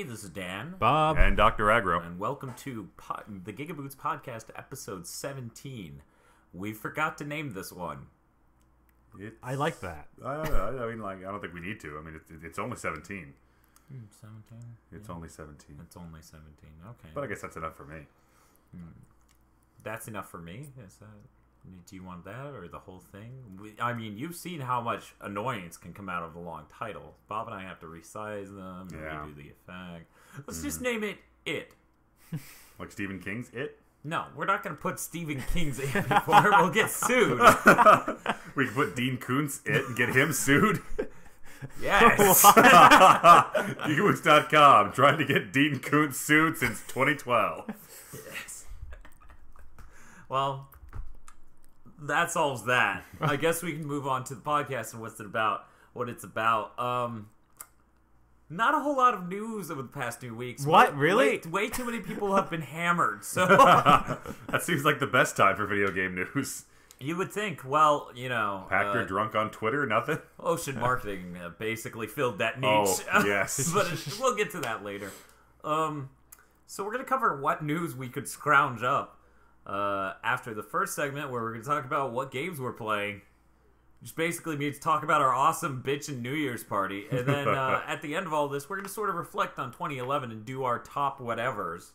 Hey, this is Dan. Bob. And Dr. Aggro. And welcome to the GigaBoots podcast, episode 17. We forgot to name this one. I like that. I don't think we need to. I mean, it's only 17. 17? It's only 17. It's only 17, okay. But I guess that's enough for me. That's enough for me? Do you want that or the whole thing? I mean, you've seen how much annoyance can come out of a long title. Bob and I have to resize them, redo the effect. Let's just name it It. Like Stephen King's It? No, we're not going to put Stephen King's It before it. We'll get sued. We can put Dean Koontz It and get him sued. Yes. GigaBoots.com trying to get Dean Koontz sued since 2012. Yes. Well, that solves that. I guess we can move on to the podcast and what it's about. Not a whole lot of news over the past few weeks. What? Really? Way too many people have been hammered. So that seems like the best time for video game news. You would think, well, you know... Packer drunk on Twitter, nothing? Ocean Marketing basically filled that niche. Oh, yes. But we'll get to that later. So we're going to cover what news we could scrounge up after the first segment, where we're going to talk about what games we're playing, which basically means talk about our awesome bitchin' New Year's party. And then at the end of all this, we're going to sort of reflect on 2011 and do our top whatevers,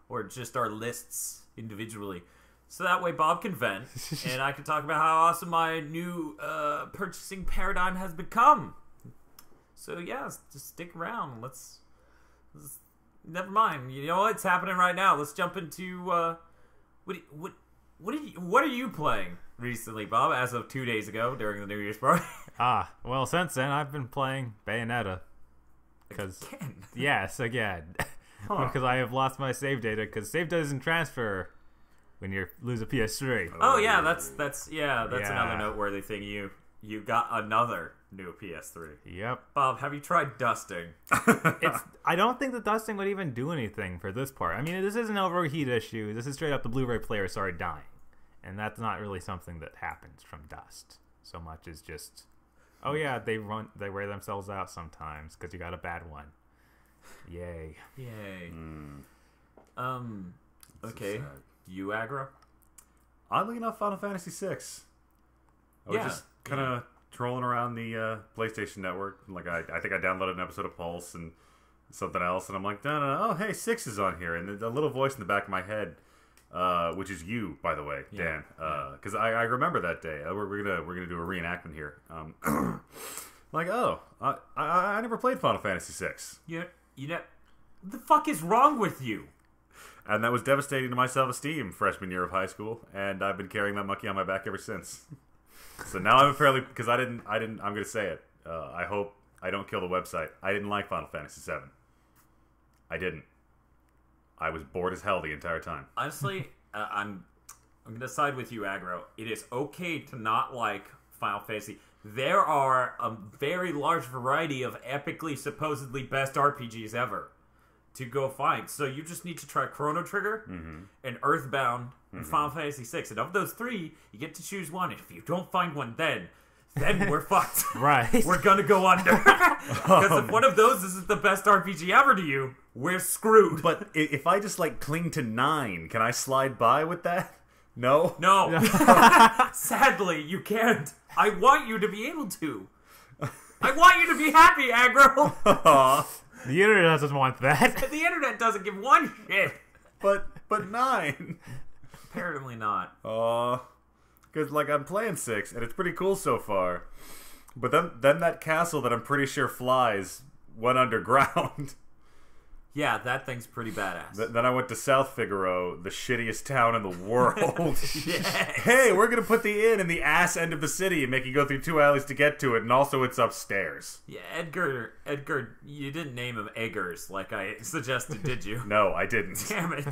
or just our lists individually. So that way Bob can vent, and I can talk about how awesome my new purchasing paradigm has become. So yeah, just stick around. Let's never mind. You know what's happening right now? Let's jump into what are you playing recently, Bob? As of 2 days ago during the New Year's party. Well, since then I've been playing Bayonetta. Again? Yes, again. Because I have lost my save data. Because save data doesn't transfer when you lose a PS3. Oh yeah, that's another noteworthy thing. You got another new PS3. Yep. Bob, have you tried dusting? I don't think the dusting would even do anything for this part. I mean, this is an overheat issue. This is straight up the Blu-ray player started dying, and that's not really something that happens from dust so much as just, oh yeah, they wear themselves out sometimes because you got a bad one. Yay. Okay. So You, Aggro? Oddly enough, Final Fantasy VI. I was just kind of trolling around the PlayStation Network. Like I think I downloaded an episode of Pulse and something else, and I'm like, no. Oh, hey, 6 is on here, and the little voice in the back of my head, which is you, by the way, Dan, because I remember that day. We're gonna do a reenactment here. Like, oh, I never played Final Fantasy VI. You know, what the fuck is wrong with you? And that was devastating to my self-esteem freshman year of high school, and I've been carrying that monkey on my back ever since. So now I'm fairly, because I'm going to say it. I hope I don't kill the website. I didn't like Final Fantasy VII. I didn't. I was bored as hell the entire time. Honestly, I'm going to side with you, Aggro. It is okay to not like Final Fantasy. There are a very large variety of epically, supposedly best RPGs ever to go find. So you just need to try Chrono Trigger and Earthbound and Final Fantasy VI. And of those three, you get to choose one. And if you don't find one then we're fucked. Right. We're gonna go under. Because if one of those isn't the best RPG ever to you, we're screwed. But if I just, like, cling to 9, can I slide by with that? No? No. Sadly, you can't. I want you to be able to. I want you to be happy, Aggro. The internet doesn't want that. The internet doesn't give one shit. But 9. Apparently not. Because, like, I'm playing 6, and it's pretty cool so far. But then that castle that I'm pretty sure flies went underground. Yeah, that thing's pretty badass. Then I went to South Figaro, the shittiest town in the world. Yes. Hey, we're going to put the inn in the ass end of the city and make you go through 2 alleys to get to it, and also it's upstairs. Yeah, Edgar, you didn't name him Eggers like I suggested, did you? No, I didn't. Damn it.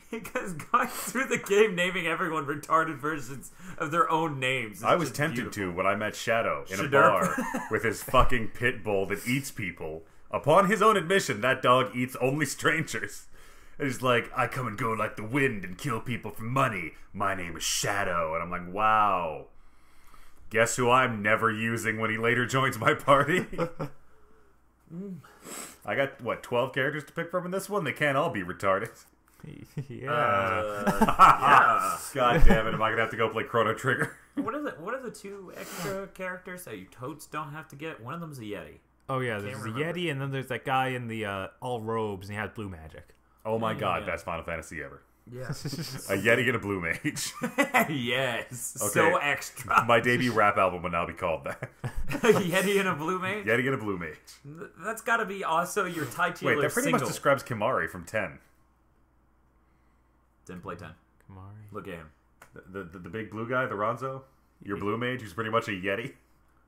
Because going through the game naming everyone retarded versions of their own names. I was tempted to when I met Shadow in a bar with his fucking pit bull that eats people. Upon his own admission, that dog eats only strangers. And he's like, I come and go like the wind and kill people for money. My name is Shadow. And I'm like, wow. Guess who I'm never using when he later joins my party? I got, 12 characters to pick from in this one? They can't all be retarded. Yeah. Yeah. God damn it, am I going to have to go play Chrono Trigger? What are the 2 extra characters that you totes don't have to get? One of them's a Yeti. Oh, yeah, there's the Yeti, and then there's that guy in the all robes, and he has blue magic. Oh my god, best Final Fantasy ever. Yeah. A Yeti and a Blue Mage. Yes. Okay. So extra. My debut rap album would now be called that. Yeti and a Blue Mage? Yeti and a Blue Mage. That's got to be also your titular Wait, that pretty single. much describes Kimari from 10. Didn't play 10. Kamari. Look at him. The big blue guy, the Ronzo? Your Blue Mage, who's pretty much a Yeti?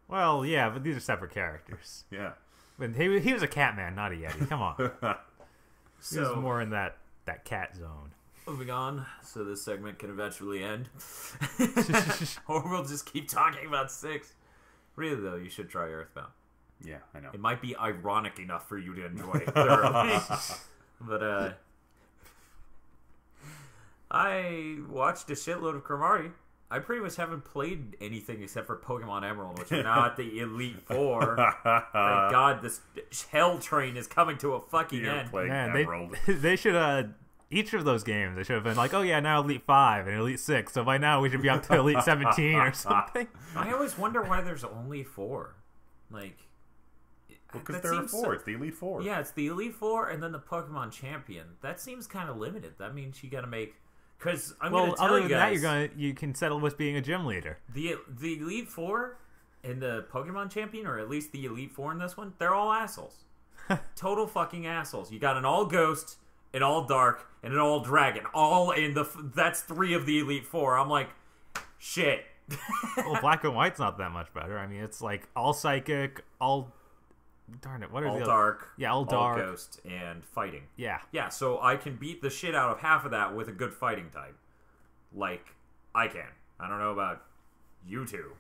Well, yeah, but these are separate characters. Yeah. But he was a cat man, not a Yeti. Come on. He was So, more in that cat zone. moving on, so this segment can eventually end. Or we'll just keep talking about 6. Really, though, you should try Earthbound. Yeah, I know. It might be ironic enough for you to enjoy it thoroughly. But, I watched a shitload of Cromartie. I pretty much haven't played anything except for Pokemon Emerald, which are not the Elite Four. Thank God this hell train is coming to a fucking You're end. playing Man, Emerald. they should each of those games they should have been like, oh yeah, now Elite 5 and Elite 6, so by now we should be up to Elite 17 or something. I always wonder why there's only 4. Like, Because that there are seems 4. It's the Elite 4. Yeah, it's the Elite Four and then the Pokemon Champion. That seems kind of limited. That means you got to make. Because I'm going to tell other you than guys, that, you can settle with being a gym leader. the Elite Four and the Pokemon Champion, or at least the Elite Four in this one, they're all assholes. Total fucking assholes. You got an all Ghost, an all Dark, and an all Dragon. All in the. That's 3 of the Elite Four. I'm like, shit. Well, Black and White's not that much better. I mean, it's like all Psychic, all. Darn it, what are All the Dark. Yeah, all Dark. Ghost, and Fighting. Yeah. Yeah, so I can beat the shit out of half of that with a good fighting type. Like, I can. I don't know about you two.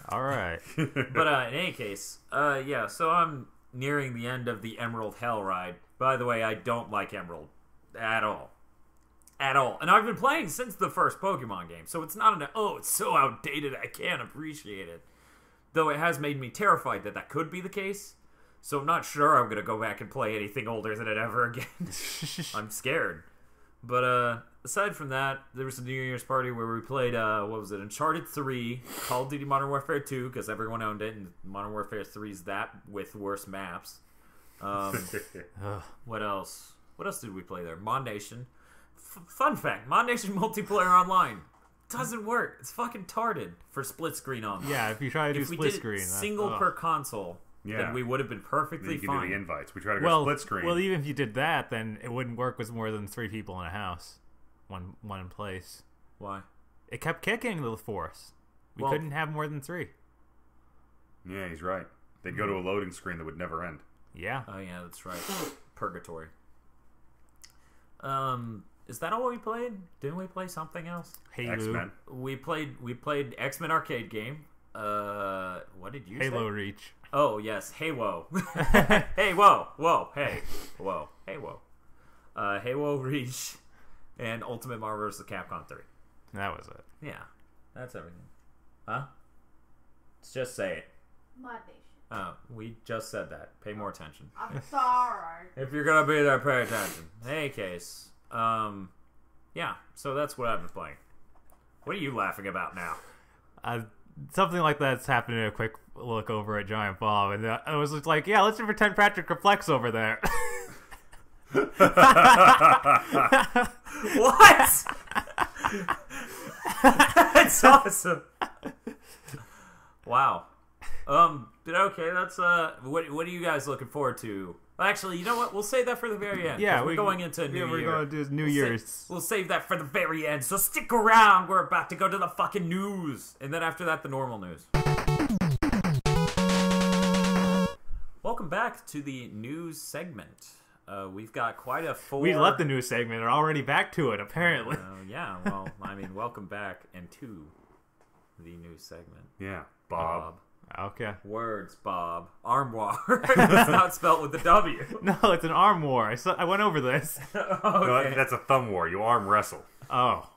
All right. But in any case, yeah, so I'm nearing the end of the Emerald Hell ride. By the way, I don't like Emerald. At all. At all. And I've been playing since the first Pokemon game, so it's not it's so outdated I can't appreciate it. Though it has made me terrified that could be the case. So I'm not sure I'm going to go back and play anything older than it ever again. I'm scared. But aside from that, there was a New Year's party where we played, Uncharted 3, Call of Duty Modern Warfare 2, because everyone owned it, and Modern Warfare 3 is that with worse maps. What else? What else did we play there? Mod Nation. Fun fact, Mod Nation multiplayer online doesn't work. It's fucking tarded for split screen online. Yeah, if you try to do If we split did screen. single per console, Yeah. then we would have been perfectly You can fine. do the invites. We try to go split screen. Well, even if you did that, then it wouldn't work with more than 3 people in a house. One in place. Why? It kept kicking the force. We Well- couldn't have more than 3. Yeah, he's right. They'd go to a loading screen that would never end. Yeah. Oh yeah, that's right. Purgatory. Is that all we played? Didn't we play something else? Halo. X-Men. We played X-Men arcade game. What did you Halo say? Reach. Oh yes, hey whoa. Hey whoa, whoa, hey, whoa, hey whoa. Hey whoa Reach and Ultimate Marvel vs. Capcom 3. That was it. Yeah. That's everything. Huh? Let's just say it. Mod Nation. Oh, we just said that. Pay more attention. I'm sorry. If you're gonna be there, pay attention. In any case, yeah. So that's what I've been playing. What are you laughing about now? Something like that's happened in a quick look over at Giant Bomb, and I was just like, yeah, let's just pretend Patrick Reflects over there. What? That's awesome. Wow. Okay, that's what are you guys looking forward to? Actually, you know what? We'll save that for the very end. Yeah, we're going into New Year. We're going to do New Year's. We'll save that for the very end. So stick around. We're about to go to the fucking news, and then after that, the normal news. Welcome back to the news segment. We've got quite a full. We left the news segment and are already back to it, apparently. Yeah, well, I mean, welcome back and to the news segment. Yeah, Bob. Okay. Words, Bob. Armoire. It's not spelled with the W. No, it's an arm war. I went over this. No, Okay. that's a thumb war. You arm wrestle. Oh.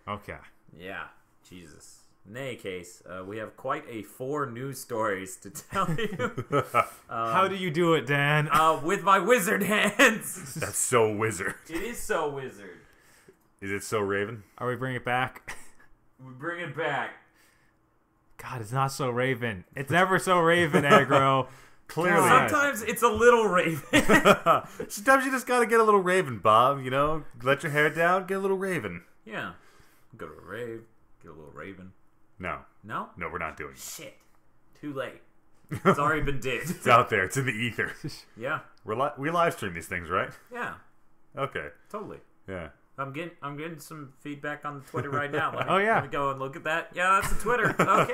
Okay. Yeah. Jesus. In any case, we have quite a 4 news stories to tell you. How do you do it, Dan? With my wizard hands. That's so wizard. It is so wizard. Is it so Raven? Are we bringing it back? We bring it back. God, it's not so Raven. It's never so Raven, Aggro. Clearly. Sometimes it's a little raven. Sometimes you just gotta get a little Raven, Bob. You know, let your hair down, get a little Raven. Yeah. Go to a rave, get a little raven. No, No? we're not doing it. Shit. Too late. It's already been did. It's out there. It's in the ether. Yeah. We live stream these things, right? Yeah. Okay. Totally. Yeah. I'm getting some feedback on Twitter right now. Oh, yeah. Let me go and look at that. Yeah, that's the Twitter. Okay,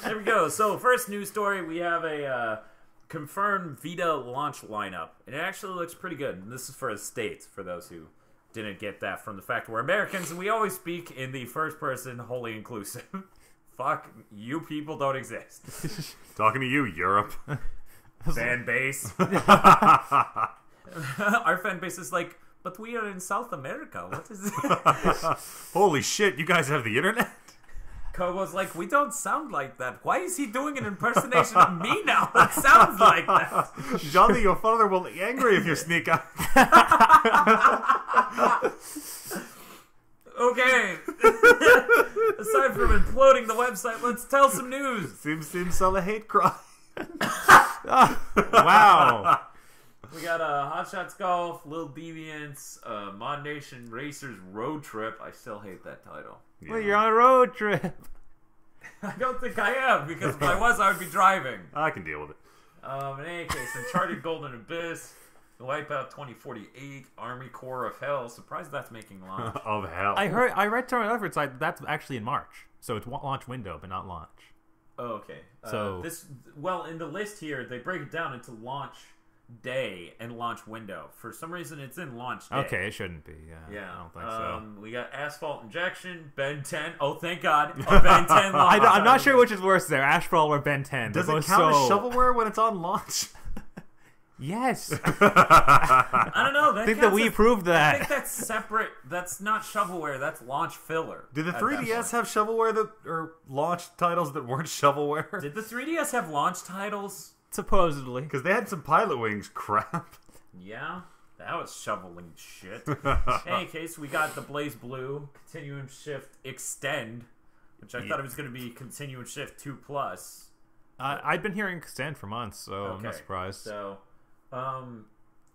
there we go. So, first news story, we have a confirmed Vita launch lineup. And it actually looks pretty good. And this is for the States, for those who didn't get that from the fact that we're Americans. And we always speak in the first person, wholly inclusive. Fuck, you people don't exist. Talking to you, Europe. Fan base. Our fan base is like, but we are in South America. What is it? Holy shit, you guys have the internet? Kobo's like, we don't sound like that. Why is he doing an impersonation of me now? That sounds like that. Johnny, your father will be angry if you sneak out. Okay. Aside from imploding the website, let's tell some news. Seems sell a hate crime. Wow. We got Hot Shots Golf, Lil Deviants, Mod Nation Racers Road Trip. I still hate that title. Yeah. Well, you're on a road trip. I don't think I am, because if I was, I would be driving. I can deal with it. In any case, Uncharted Golden Abyss, Wipeout 2048, Army Corps of Hell. Surprised that's making launch. Of hell. I read from another site that's actually in March, so it's launch window, but not launch. Oh, okay. So in the list here, they break it down into launch day and launch window. For some reason, it's in launch day. Okay, it shouldn't be. Yeah. I don't think so. We got Asphalt Injection, Ben 10. Oh, thank God. Ben 10 launch. I'm not sure which is worse there, Asphalt or Ben 10. Does They're it both count so... as shovelware when it's on launch? Yes. I don't know. I think that we proved I think that. that's separate. That's not shovelware. That's launch filler. Did the at that 3DS point. have shovelware or launch titles that weren't shovelware? Did the 3DS have launch titles? Supposedly. Because they had some Pilot Wings crap. Yeah. That was shoveling shit. In any case, we got the Blaze Blue, Continuum Shift Extend, which I thought it was going to be Continuum Shift 2+. I'd been hearing Extend for months, so I'm not surprised. So,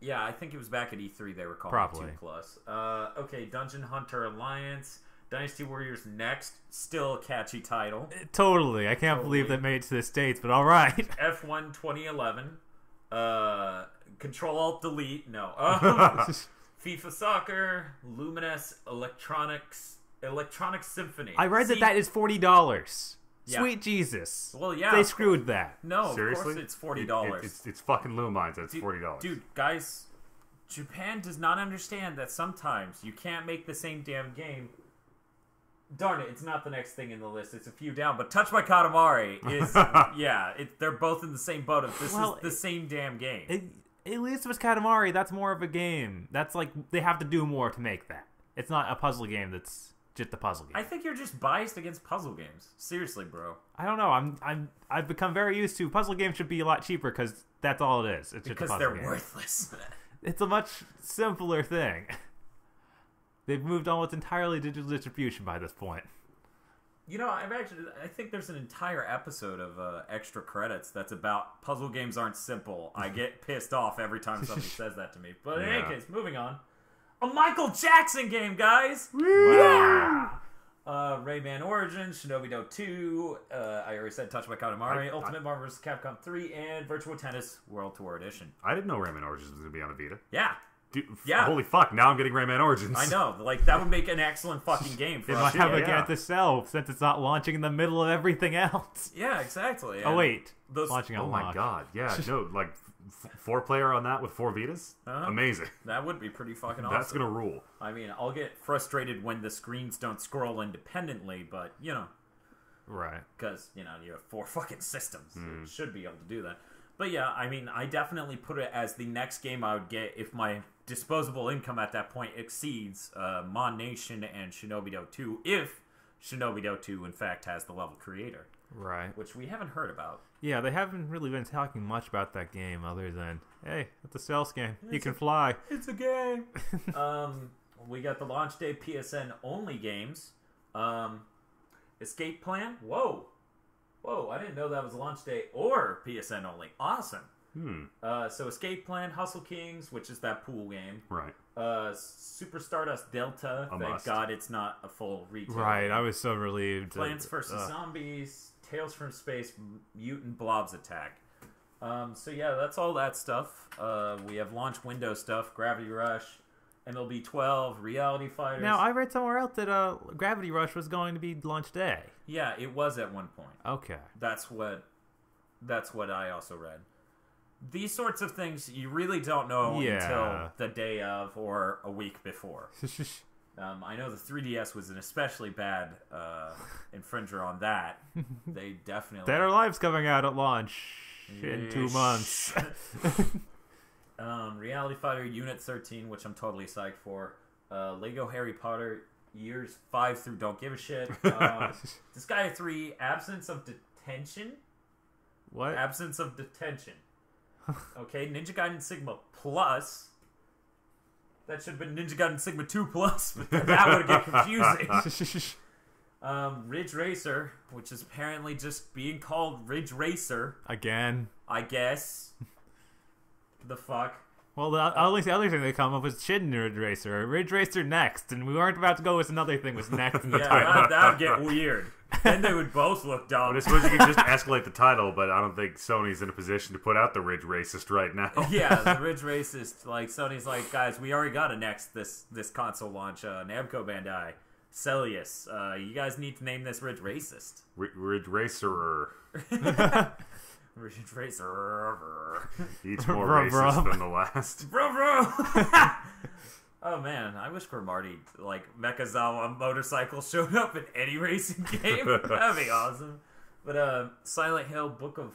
yeah, I think it was back at E3 they were calling Probably. it 2+. Okay, Dungeon Hunter Alliance, Dynasty Warriors Next, still a catchy title. Totally. I can't believe that made it to the States, but alright. F1 2011, Control Alt Delete, no. FIFA Soccer, Luminous Electronic Symphony. I read that is $40. Yeah. Sweet Jesus. Well, yeah. They screwed that. No, Seriously? of course it's $40. It's fucking Lumines. It's $40. Dude, guys, Japan does not understand that sometimes you can't make the same damn game. Darn it, it's not the next thing in the list. It's a few down, but Touch by Katamari is, yeah, they're both in the same boat of this is the same damn game. At least with Katamari, that's more of a game. That's like, they have to do more to make that. It's not a puzzle game that's just a puzzle game. I think you're just biased against puzzle games. Seriously, bro. I don't know. I've become very used to puzzle games should be a lot cheaper because that's all it is. It's just a puzzle they're game. worthless. It's a much simpler thing. They've moved almost entirely digital distribution by this point. You know, I think there's an entire episode of Extra Credits that's about puzzle games aren't simple. I get pissed off every time somebody says that to me. But in any case, moving on. A Michael Jackson game, guys! Wow. Yeah! Rayman Origins, Shinobi Do 2, I already said Touch by Katamari, Ultimate Marvel vs. Capcom 3, and Virtual Tennis World Tour Edition. I didn't know Rayman Origins was going to be on the Vita. Yeah. Dude, Yeah. Holy fuck, now I'm getting Rayman Origins. I know. Like, that would make an excellent fucking game for It us. might have a yeah. get to sell since it's not launching in the middle of everything else. Yeah, exactly. Oh, wait. Those- Launching on Oh my launch. god, yeah, no, like 4-player on that with 4 Vitas? Uh-huh. Amazing. That would be pretty fucking awesome. That's gonna rule. I mean, I'll get frustrated when the screens don't scroll independently, but, you know, Right. because, you know, you have 4 fucking systems. So it should be able to do that. But yeah, I mean, I definitely put it as the next game I would get if my disposable income at that point exceeds Mon Nation and Shinobi Do 2, if Shinobi 2, in fact, has the level creator, Right. which we haven't heard about. Yeah, they haven't really been talking much about that game other than, hey, it's a stealth game. You can fly. It's a game. We got the launch day PSN only games. Escape Plan. Whoa, I didn't know that was launch day or PSN only. Awesome. So Escape Plan, Hustle Kings, which is that pool game. Right. Super Stardust Delta. Thank must. God it's not a full retail. Right, I was so relieved. Plants vs. Zombies, Tales from Space, Mutant Blobs Attack. So yeah, that's all that stuff. We have launch window stuff, Gravity Rush, MLB 12, Reality Fighters. Now, I read somewhere else that Gravity Rush was going to be launch day. Yeah, it was at one point. Okay. That's what I also read. These sorts of things you really don't know until the day of or a week before. I know the 3DS was an especially bad infringer on that. They definitely... Dead or Alive's coming out at launch in 2 months. Reality Fighter Unit 13, which I'm totally psyched for. Lego Harry Potter Years 5 through Don't Give a Shit. Disgaea 3, Absence of Detention. What? Absence of Detention. Okay, Ninja Gaiden Sigma Plus. That should have been Ninja Gaiden Sigma 2 Plus, but that would get confusing. Ridge Racer, which is apparently just being called Ridge Racer. Again. I guess. The fuck? Well, at least the other thing they come up with was Shin Ridge Racer, or Ridge Racer Next, and we weren't about to go with another thing was next in the title. That would get weird. Then they would both look dumb. I suppose you can just escalate the title, but I don't think Sony's in a position to put out the Ridge Racist right now. Yeah, the Ridge Racist. Like, Sony's like, guys, we already got a next this console launch. Namco Bandai, Celius. You guys need to name this Ridge Racist. Ridge Racer. Ridge Racer. Each more racist than the last. Bro. Oh man, I wish for Marty, like, Mechazawa motorcycle showed up in any racing game. That'd be awesome. But Silent Hill Book of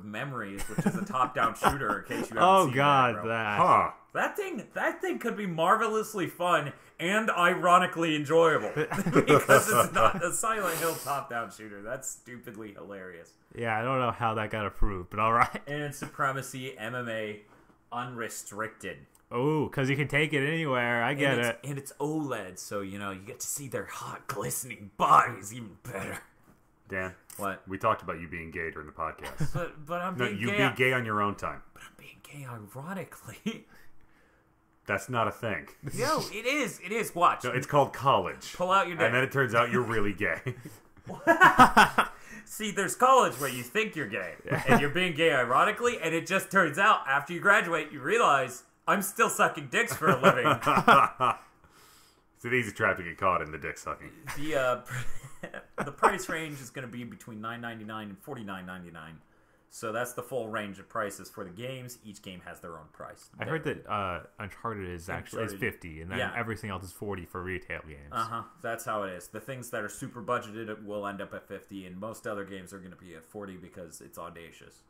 Memories, which is a top-down shooter, in case you haven't seen God, that. Huh. That thing could be marvelously fun and ironically enjoyable because it's not a Silent Hill top-down shooter. That's stupidly hilarious. Yeah, I don't know how that got approved, but all right. And Supremacy MMA Unrestricted. Oh, because you can take it anywhere. I get it. And it's OLED, so, you get to see their hot, glistening bodies even better. Dan, what? We talked about you being gay during the podcast. But I'm no, being you gay. be gay on your own time. But I'm being gay ironically. That's not a thing. No, it is. It is. Watch. No, it's called college. Pull out your dick. And then it turns out you're really gay. See, there's college where you think you're gay, and you're being gay ironically, and it just turns out after you graduate, you realize I'm still sucking dicks for a living. It's an easy trap to get caught in, the dick sucking. The price range is going to be between $9.99 and $49.99. So that's the full range of prices for the games. Each game has their own price. I heard that Uncharted is actually 50, and then everything else is 40 for retail games. That's how it is. The things that are super budgeted will end up at 50, and most other games are going to be at 40 because it's audacious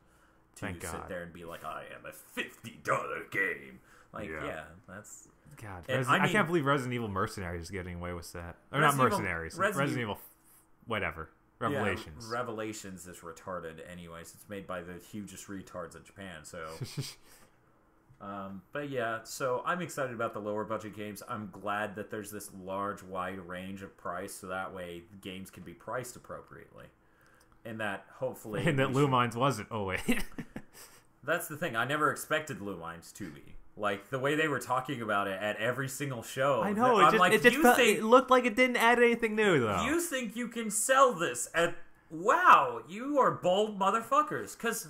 to Thank sit God. there and be like, I am a $50 game. Like, yeah that's... God, I can't believe Resident Evil Mercenaries is getting away with that. Or Resident not Evil- Mercenaries. Resident Evil, whatever. Revelations. Yeah, Revelations is retarded anyways. It's made by the hugest retards in Japan, so... but yeah, so I'm excited about the lower budget games. I'm glad that there's this large, wide range of price, so that way games can be priced appropriately. And that hopefully... And that Lumines wasn't. Oh, wait. That's the thing. I never expected Lumines to be. Like, the way they were talking about it at every single show. I know. It looked like it didn't add anything new, though. You think you can sell this at... Wow, you are bold motherfuckers. Because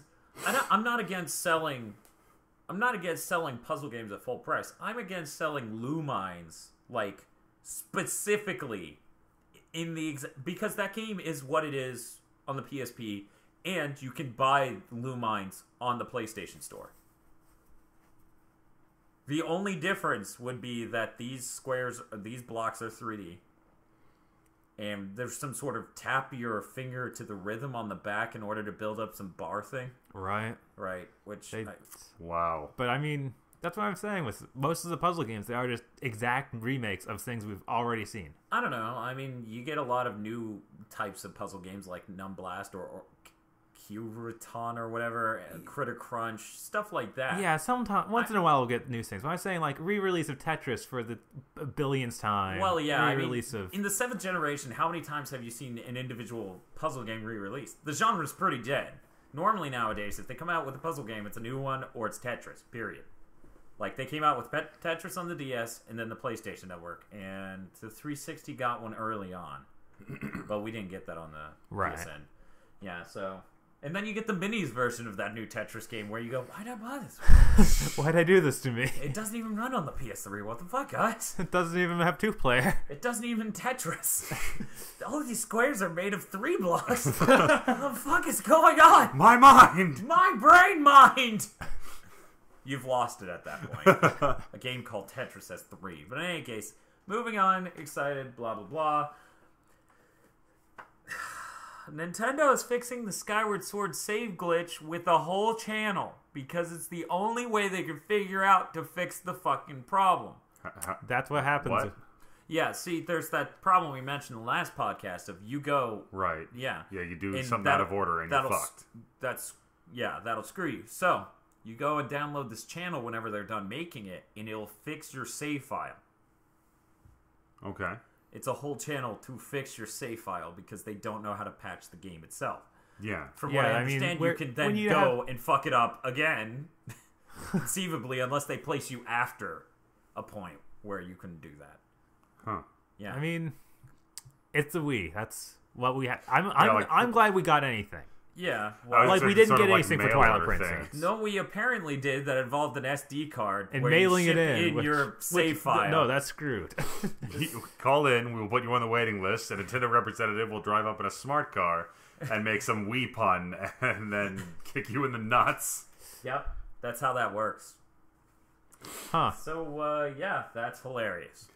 I'm not against selling... I'm not against selling puzzle games at full price. I'm against selling Lumines, like, specifically in the... Because that game is what it is on the PSP, and you can buy Lumines on the PlayStation Store. The only difference would be that these blocks are 3D. And there's some sort of tap your finger to the rhythm on the back in order to build up some bar thing. Right. Right. Which... Wow. But, I mean, That's what I'm saying. With most of the puzzle games, they are just exact remakes of things we've already seen. I don't know. I mean, you get a lot of new types of puzzle games like Numblast or Curaton or whatever, Critter Crunch, stuff like that. Yeah, sometimes once in a while we'll get new things. But I'm saying like re-release of Tetris for the billionth time. Well, yeah, re-release of in the 7th generation, how many times have you seen an individual puzzle game re-released? The genre's pretty dead. Normally nowadays, if they come out with a puzzle game, it's a new one or it's Tetris. Period. Like they came out with Tetris on the DS and then the PlayStation Network, and the 360 got one early on, but we didn't get that on the PSN. Yeah, so. And then you get the minis version of that new Tetris game where you go, why'd I buy this? Why'd I do this to me? It doesn't even run on the PS3. What the fuck, guys? It doesn't even have 2-player. It doesn't even Tetris. All of these squares are made of 3 blocks. What the fuck is going on? My mind! My brain mind! You've lost it at that point. A game called Tetris has 3. But in any case, moving on, excited, blah, blah, blah. Nintendo is fixing the Skyward Sword save glitch with a whole channel because it's the only way they can figure out to fix the fucking problem. That's what happens. What? Yeah, see, there's that problem we mentioned in the last podcast of you go... Right. Yeah. Yeah, you do and something out of order and you're fucked. That'll screw you. So, you go and download this channel whenever they're done making it, and it'll fix your save file. Okay. It's a whole channel to fix your save file because they don't know how to patch the game itself. Yeah. From what I understand, you can then go and fuck it up again, conceivably, unless they place you after a point where you can do that. Huh. Yeah. I mean, it's a Wii. That's what we have. I'm glad we got anything. Yeah. Well, like we didn't get anything for Twilight Princess. No, we apparently did that involved an SD card and where mailing you it in your save file. No, that's screwed. You call in, we will put you on the waiting list, a Nintendo representative will drive up in a smart car and make some Wii pun and then kick you in the nuts. Yep, that's how that works. Huh. So, yeah, that's hilarious.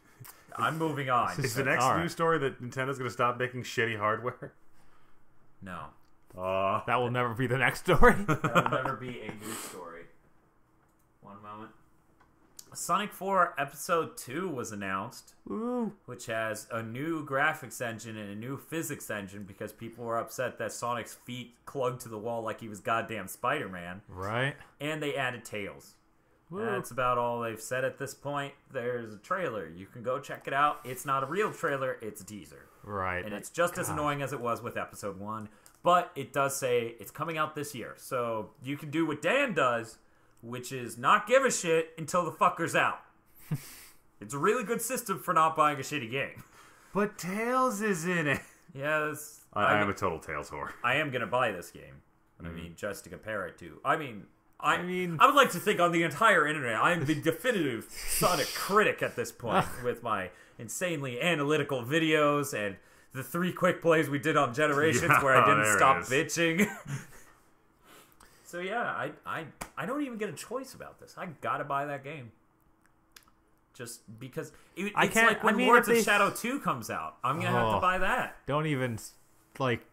I'm moving on. Is the next news story that Nintendo's going to stop making shitty hardware? No. That will never be the next story. That will never be a news story. One moment. Sonic 4 Episode 2 was announced, which has a new graphics engine and a new physics engine because people were upset that Sonic's feet clugged to the wall like he was goddamn Spider-Man. Right. And they added Tails. Woo. That's about all they've said at this point. There's a trailer. You can go check it out. It's not a real trailer. It's a teaser. Right. And it's just as annoying as it was with Episode 1. But it does say it's coming out this year. So you can do what Dan does, which is not give a shit until the fucker's out. It's a really good system for not buying a shitty game. But Tails is in it. Yeah, I am a total Tails whore. I am going to buy this game. I mean, just to compare it to. I would like to think on the entire internet, I am the definitive Sonic critic at this point with my insanely analytical videos and the 3 quick plays we did on Generations where I didn't stop bitching. So yeah, I don't even get a choice about this. I gotta buy that game. Just because it's like when Lords of Shadow 2 comes out. I'm gonna have to buy that. Don't even, like,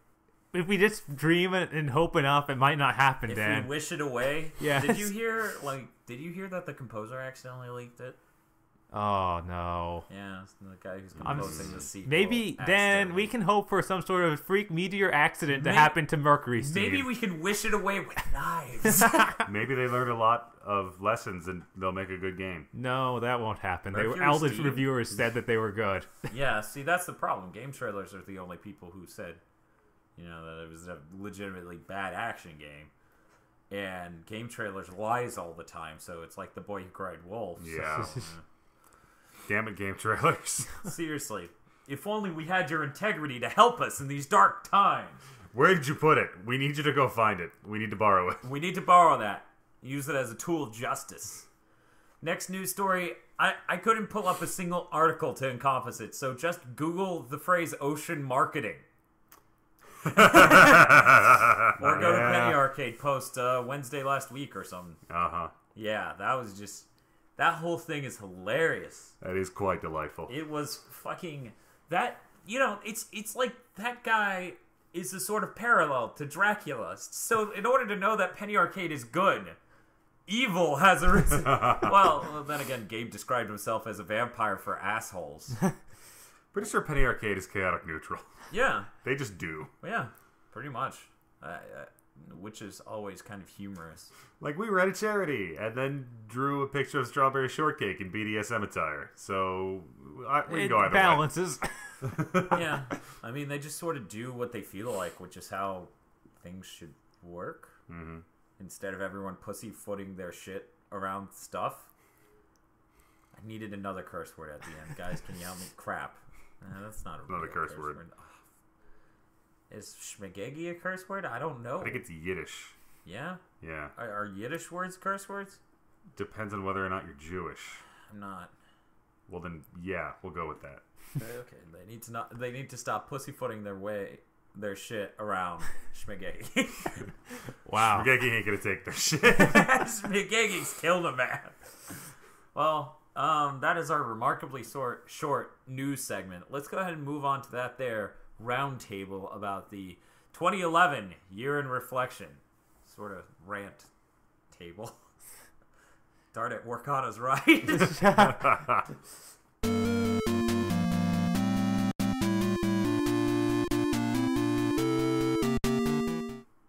if we just dream it and hope enough, it might not happen, Dan. If we wish it away. Yes. Did you hear that the composer accidentally leaked it? Oh, no. Yeah, it's the guy who's composing the sequel. Maybe, Dan, we can hope for some sort of freak meteor accident to happen to Mercury's team. Maybe we can wish it away with knives. Maybe they learned a lot of lessons and they'll make a good game. No, that won't happen. Mercury's Eldritch reviewers said that they were good. Yeah, see, that's the problem. Game trailers are the only people who said, that it was a legitimately bad action game. And game trailers lies all the time, so it's like The Boy Who Cried Wolf. Yeah. So, Damn it, game trailers. seriously. If only we had your integrity to help us in these dark times. Where did you put it? We need you to go find it. We need to borrow it. We need to borrow that. Use it as a tool of justice. Next news story. I couldn't pull up a single article to encompass it, so just Google the phrase ocean marketing. Or go to Penny Arcade post Wednesday last week or something. Uh-huh. Yeah, that whole thing is hilarious. That is quite delightful. It was fucking that. It's like that guy is a sort of parallel to Dracula. So in order to know that Penny Arcade is good, Evil has arisen. Well, then again, Gabe described himself as a vampire for assholes. Pretty sure Penny Arcade is chaotic neutral. Yeah. They just do. Yeah, pretty much. Which is always kind of humorous. Like, we read a charity and then drew a picture of strawberry shortcake in BDSM attire. So, we can go either balances. Yeah. I mean, they just sort of do what they feel like, which is how things should work. Mm-hmm. Instead of everyone pussyfooting their shit around stuff. I needed another curse word at the end. Guys, can you help me? Crap. That's not a Another real curse word. Is schmagegi a curse word? I don't know. I think it's Yiddish. Yeah? Yeah. Are Yiddish words curse words? Depends on whether or not you're Jewish. I'm not. Well, then, yeah, we'll go with that. Okay, they need to stop pussyfooting their shit around schmagegi. Wow. Spaghetti ain't gonna take their shit. Schmagegi's killed a man. Well, that is our remarkably short news segment. Let's go ahead and move on to that there roundtable about the 2011 year in reflection. Sort of rant table. Darn it, work on us right.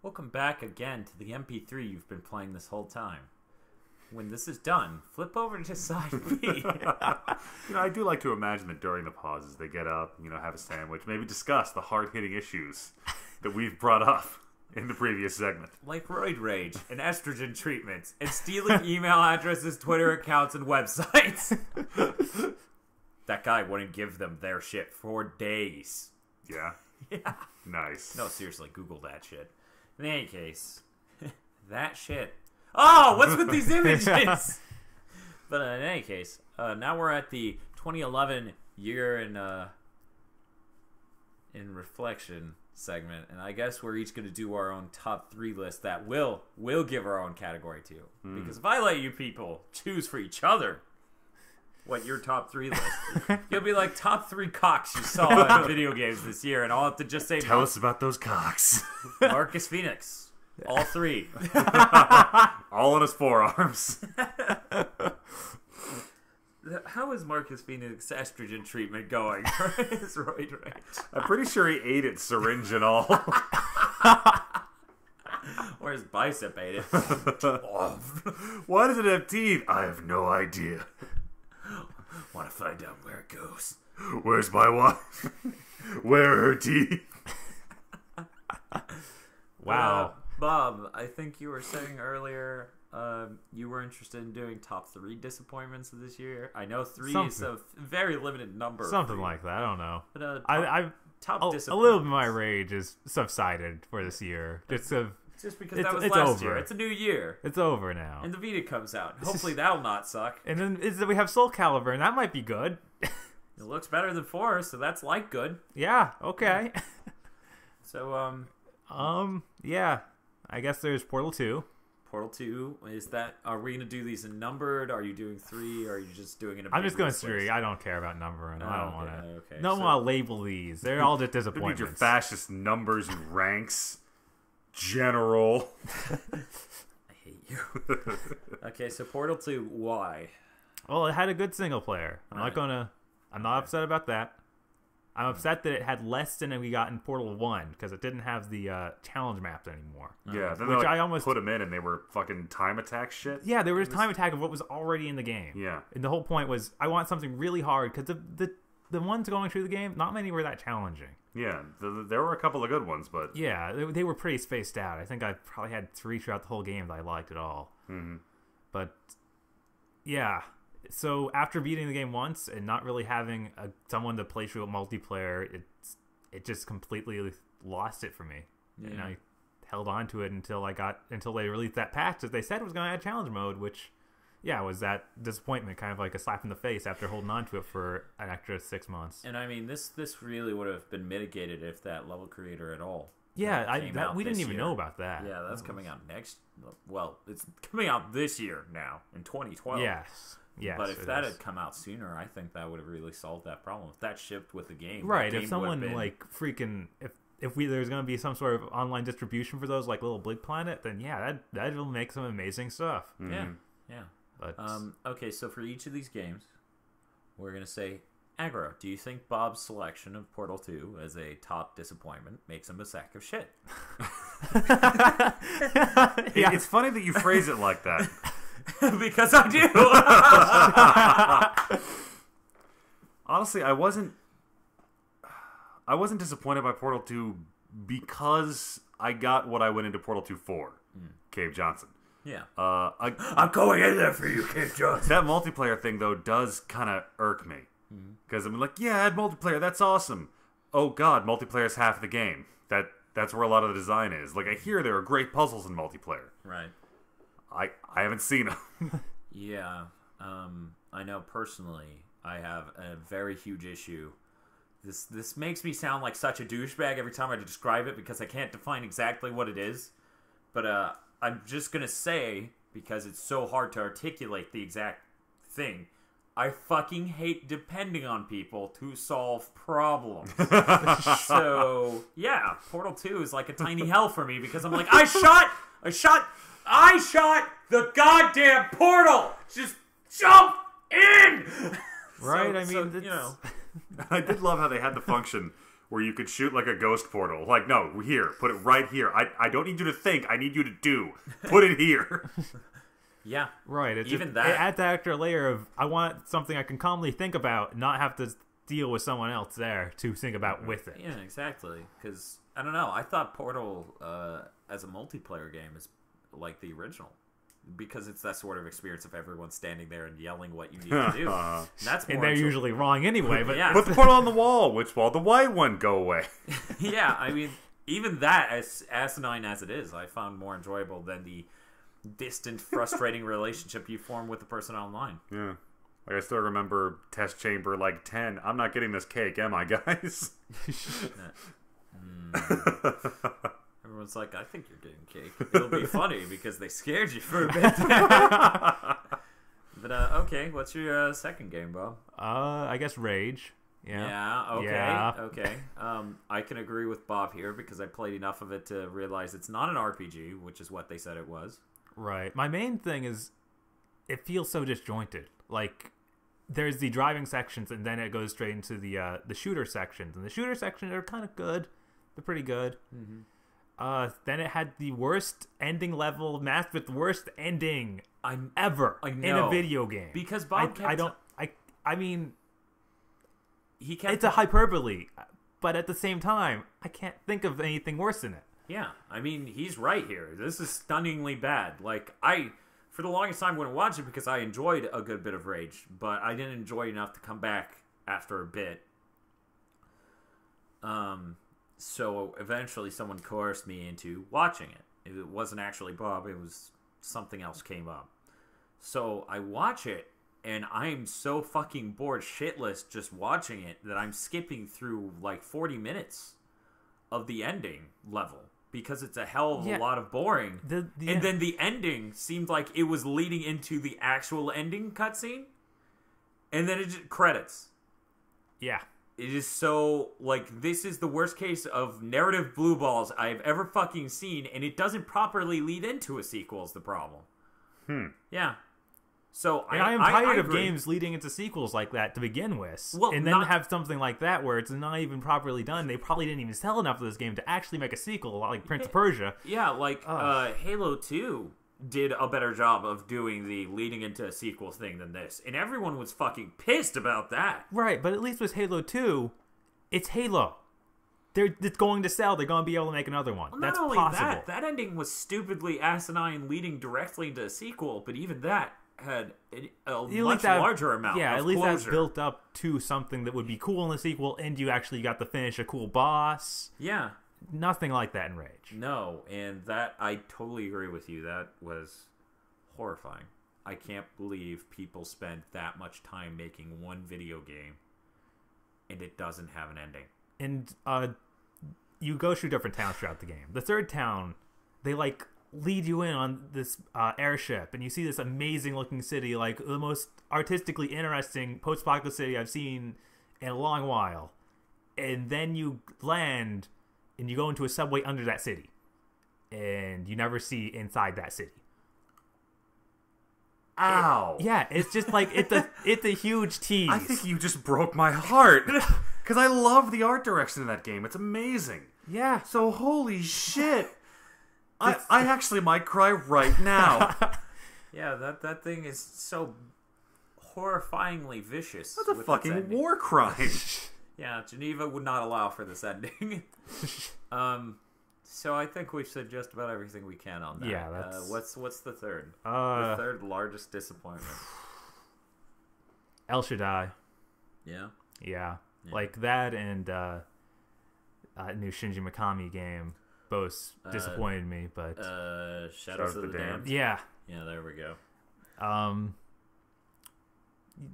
Welcome back again to the MP3 you've been playing this whole time. When this is done, flip over to side B. I do like to imagine that during the pauses they get up, have a sandwich, maybe discuss the hard-hitting issues that we've brought up in the previous segment. Like roid rage and estrogen treatments and stealing email addresses, Twitter accounts, and websites. That guy wouldn't give them their shit for days. Yeah? Yeah. Nice. No, seriously, Google that shit. In any case, that shit. Oh, what's with these images? But in any case, now we're at the 2011 year in reflection segment, and I guess we're each going to do our own top 3 list that we'll give our own category to. Because if I let you people choose for each other what your top 3 list, you'll be like top 3 cocks you saw in video games this year, and I'll have to just say tell us about those cocks. Marcus Phoenix. All 3. All on his forearms. How is Marcus Phoenix estrogen treatment going for his roid rage? I'm pretty sure he ate it, syringe and all. Or his bicep ate it. Why does it have teeth? I have no idea. Want to find out where it goes. Where's my wife? Where are her teeth? Wow. Bob, I think you were saying earlier you were interested in doing top 3 disappointments of this year. I know 3 is a very limited number. Something like that. I don't know. But, top disappointments. a little bit of my rage is subsided for this year. Just because that was it's last over. year. It's a new year. It's over now. And the Vita comes out. Hopefully that'll not suck. And then we have Soul Calibur, and that might be good. It looks better than 4, so that's like good. Yeah, okay. So, yeah. I guess there's Portal 2. Portal 2, are we going to do these in numbered? Are you doing 3? Or are you just doing it in I'm just going list? 3. I don't care about numbering. I don't want to. Okay. Don't want to label these. They're all just Look at disappointments. your fascist numbers and ranks. General. I hate you. Okay, so Portal 2, why? Well, it had a good single player. I'm not upset about that. I'm upset that it had less than we got in Portal 1 because it didn't have the challenge maps anymore. Yeah, then Which they I almost put them in and they were fucking time attack shit. Yeah, there was time attack of what was already in the game. Yeah. And the whole point was I want something really hard because the ones going through the game, not many were that challenging. Yeah, there were a couple of good ones, but... Yeah, they were pretty spaced out. I think I probably had 3 throughout the whole game that I liked at all. Mm-hmm. But, yeah. So, after beating the game once and not really having someone to play through a multiplayer, it just completely lost it for me. Yeah. And I held on to it until they released that patch that they said was going to add challenge mode, which... Yeah, was that disappointment, kind of like a slap in the face after holding on to it for an extra 6 months. And I mean, this really would have been mitigated if that level creator at all. Yeah, we didn't even know about that. Yeah, that's coming out next. Well, it's coming out this year now in 2012. Yes. But if that had come out sooner, I think that would have really solved that problem. If that shipped with the game, right? If someone like freaking if there's going to be some sort of online distribution for those, like Little Big Planet, then yeah, that will make some amazing stuff. Yeah. But Okay, so for each of these games, we're going to say, Aggro, do you think Bob's selection of Portal 2 as a top disappointment makes him a sack of shit? It's funny that you phrase it like that. Because I do. Honestly, I wasn't disappointed by Portal 2 because I got what I went into Portal 2 for. Cave Johnson. Yeah. I'm going in there for you, Kid Johnson. That multiplayer thing, though, does kind of irk me. Because I'm like, yeah, add multiplayer, that's awesome. Oh god, multiplayer is half the game. That's where a lot of the design is. Like, I hear there are great puzzles in multiplayer. Right. I haven't seen them. Yeah. I know personally I have a very huge issue. This makes me sound like such a douchebag every time I describe it because I can't define exactly what it is. But I'm just going to say, because it's so hard to articulate the exact thing, I fucking hate depending on people to solve problems. So, yeah, Portal 2 is like a tiny hell for me because I'm like, I shot the goddamn portal! Just jump in! right, I did love how they had the function where you could shoot like a ghost portal. Like, no, here, put it right here. I don't need you to think, I need you to do. Put it here. Yeah. Right. It's Even it that. adds that extra layer of, I want something I can calmly think about, not have to deal with someone else there to think about with it. Yeah, exactly. Because, I don't know, I thought Portal as a multiplayer game is like the original. Because it's that sort of experience of everyone standing there and yelling what you need to do. That's more And they're usually wrong anyway, but yeah. Put the portal on the wall. Which wall? The white one. Go away. Yeah, I mean, even that, as asinine as it is, I found more enjoyable than the distant, frustrating relationship you form with the person online. Yeah. Like, I still remember test chamber like 10. I'm not getting this cake, am I, guys? Everyone's like, I think you're getting cake. It'll be funny because they scared you for a bit. But, okay, what's your second game, Bob? I guess Rage. Yeah. Okay. Yeah. Okay. I can agree with Bob here because I played enough of it to realize it's not an RPG, which is what they said it was. Right. My main thing is it feels so disjointed. Like, there's the driving sections, and then it goes straight into the shooter sections. And the shooter sections are kind of good. They're pretty good. Mm-hmm. Then it had the worst ending level, matched with the worst ending ever in a video game. Because Bob kept... I mean... He kept... It's a hyperbole, but at the same time, I can't think of anything worse than it. Yeah, I mean, he's right here. This is stunningly bad. Like, for the longest time, wouldn't watch it because I enjoyed a good bit of Rage, but I didn't enjoy enough to come back after a bit. So eventually someone coerced me into watching it. It wasn't actually Bob, it was something else came up. So I watch it, and I'm so fucking bored shitless just watching it that I'm skipping through like 40 minutes of the ending level. Because it's a hell of a lot of boring. And then the ending seemed like it was leading into the actual ending cutscene. And then it just credits. Yeah. It is so, like, this is the worst case of narrative blue balls I've ever fucking seen. And it doesn't properly lead into a sequel is the problem. Yeah. So I am tired of agree. games leading into sequels like that to begin with. Well, and then have something like that where it's not even properly done. They probably didn't even sell enough of this game to actually make a sequel, like Prince of Persia. Yeah, like Halo 2 did a better job of doing the leading into a sequel thing than this. And everyone was fucking pissed about that. Right, but at least with Halo 2, it's Halo. It's going to sell. They're going to be able to make another one. Well, That's not only possible. that ending was stupidly asinine leading directly into a sequel, but even that had a much larger amount of at least closure. that's built up to something that would be cool in the sequel, and you actually got to finish a cool boss. Yeah. Nothing like that in Rage. No, and that, I totally agree with you. That was horrifying. I can't believe people spend that much time making one video game, and it doesn't have an ending. And you go through different towns throughout the game. The third town, they, like, lead you in on this airship, and you see this amazing looking city, like the most artistically interesting post-apocalyptic city I've seen in a long while. And then you land, and you go into a subway under that city, and you never see inside that city. Ow. Yeah, it's just like it's a huge tease. I think you just broke my heart. Because I love the art direction in that game. It's amazing. Yeah. So holy shit. I actually might cry right now. Yeah, that thing is so horrifyingly vicious. That's a with its fucking ending. war crime. Yeah, Geneva would not allow for this ending. So I think we've said just about everything we can on that. Yeah, that's... what's the third? The third largest disappointment. El Shaddai. Yeah. Yeah. Like that and new Shinji Mikami game both disappointed me, but Shadows of the Damned. Yeah. Yeah, there we go.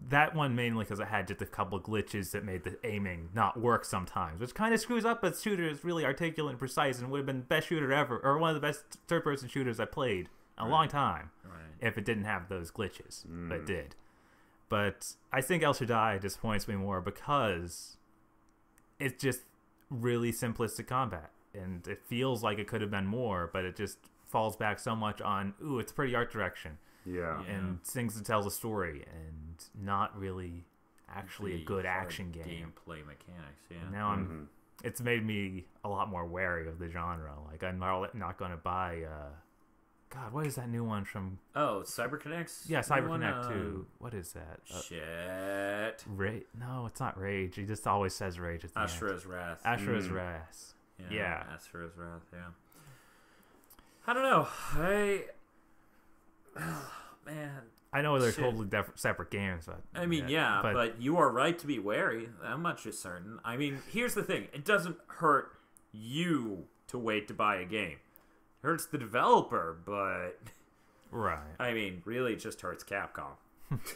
That one mainly because it had just a couple glitches that made the aiming not work sometimes, which kind of screws up a shooter that's really articulate and precise and would have been the best shooter ever, or one of the best third-person shooters I played in a long time, if it didn't have those glitches, but it did. But I think El Shaddai disappoints me more because it's just really simplistic combat, and it feels like it could have been more, but it just falls back so much on, ooh, it's pretty art direction. Yeah. And things that tells a story, and not really actually a good action game. Gameplay mechanics, yeah. And now it's made me a lot more wary of the genre. Like, I'm not going to buy, God, what is that new one from? Oh, CyberConnect's? Yeah, CyberConnect 2. What is that? Shit. No, it's not Rage. He just always says Rage at the end. Ashura's Wrath. Ashura's Wrath. Yeah. Ashura's Wrath, yeah. I don't know. Oh, man. I know they're totally separate games, but... I mean, yeah, but you are right to be wary. That much is certain. I mean, here's the thing. It doesn't hurt you to wait to buy a game. It hurts the developer, but... Right. I mean, really, it just hurts Capcom.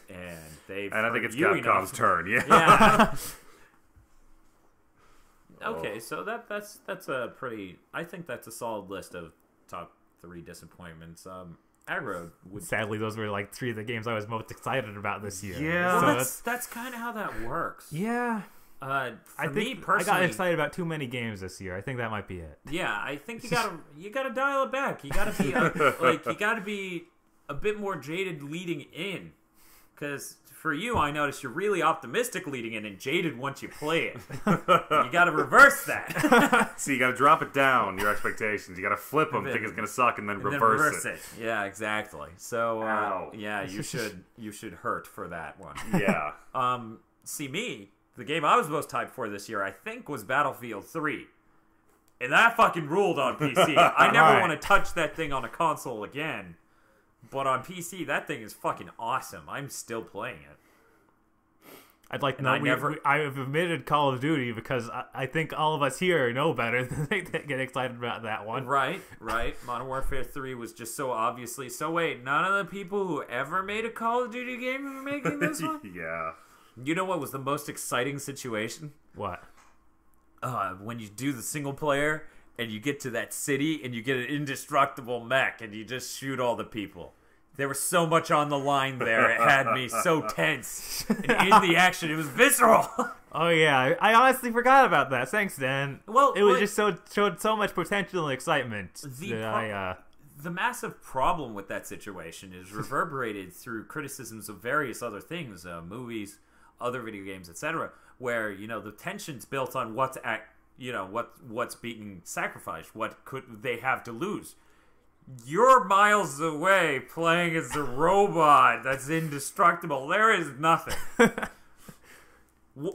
And they've... And I think it's Capcom's turn, yeah. Yeah. Okay, so that's a pretty... I think that's a solid list of top 3 disappointments. Aggro would... Sadly, those were like 3 of the games I was most excited about this year. Yeah. Well, that's kind of how that works. Yeah. I think me personally, I got excited about too many games this year. I think that might be it. Yeah, I think you gotta dial it back. You gotta be you gotta be a bit more jaded leading in, because for you, I noticed you're really optimistic leading in and jaded once you play it. You gotta reverse that. So you gotta drop it down, your expectations. You gotta flip them, think it's gonna suck, and then reverse it. Yeah, exactly. So yeah, you should hurt for that one. Yeah. See me. The game I was most hyped for this year, I think, was Battlefield 3. And that fucking ruled on PC. I never want to touch that thing on a console again. But on PC, that thing is fucking awesome. I'm still playing it. I'd like to know, I have admitted Call of Duty because I think all of us here know better than they get excited about that one. Right. Modern Warfare 3 was just so obviously... So wait, none of the people who ever made a Call of Duty game are making this one? Yeah. You know what was the most exciting situation? What? When you do the single player and you get to that city and you get an indestructible mech and you just shoot all the people. There was so much on the line there. It had me so tense. And in the action, it was visceral. Oh, yeah. I honestly forgot about that. Thanks, Dan. Well, it was just showed so much potential and excitement. The massive problem with that situation is reverberated through criticisms of various other things, movies, other video games, etc., where the tension's built on what's being sacrificed, what could they have to lose. You're miles away playing as a robot that's indestructible. There is nothing.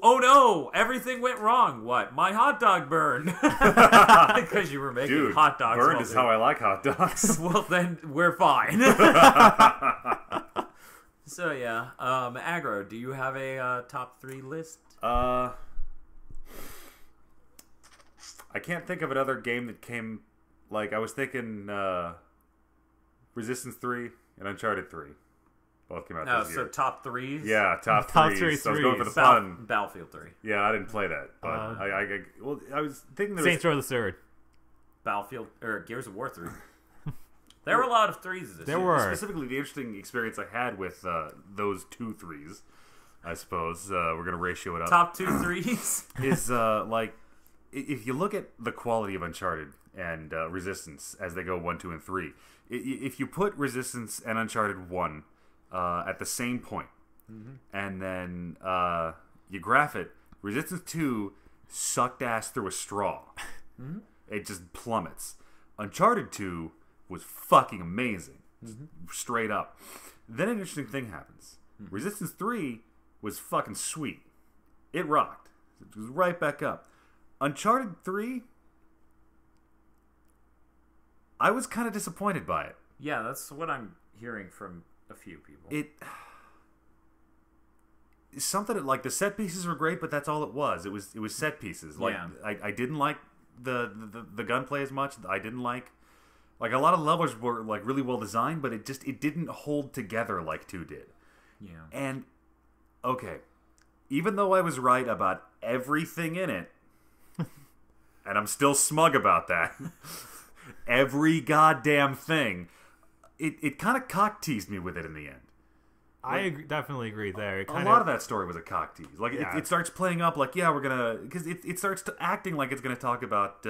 Oh no! Everything went wrong. What? My hot dog burned because you were making hot dogs. Burned is how I like hot dogs. Well, then we're fine. So yeah, Aggro, do you have a top 3 list? I can't think of another game that came. Like I was thinking, Resistance 3 and Uncharted 3. Both came out this year. So top 3s? Yeah, top 3s. So I was going for the fun. Battlefield 3. Yeah, I didn't play that, but I was thinking there Saints Row the Third. Battlefield or Gears of War 3. There were a lot of 3s this year. There were. Specifically, the interesting experience I had with those 2 3s, I suppose we're gonna ratio it up. Top 2 3s is if you look at the quality of Uncharted and Resistance as they go 1, 2, and 3, if you put Resistance and Uncharted 1 at the same point, and then you graph it, Resistance 2 sucked ass through a straw. It just plummets. Uncharted 2 was fucking amazing. Straight up. Then an interesting thing happens. Resistance 3 was fucking sweet. It rocked. It was right back up. Uncharted 3, I was kind of disappointed by it. Yeah, that's what I'm hearing from a few people. Something like the set pieces were great, but that's all it was. It was set pieces. Like I didn't like the gunplay as much. I didn't like a lot of levels were like really well designed, but it didn't hold together like 2 did. Yeah. And okay, even though I was right about everything in it, and I'm still smug about that, every goddamn thing, it kind of cock teased me with it in the end. I definitely agree there. A lot of that story was a cock tease. Like it starts playing up like, yeah, we're gonna, because it starts acting like it's gonna talk about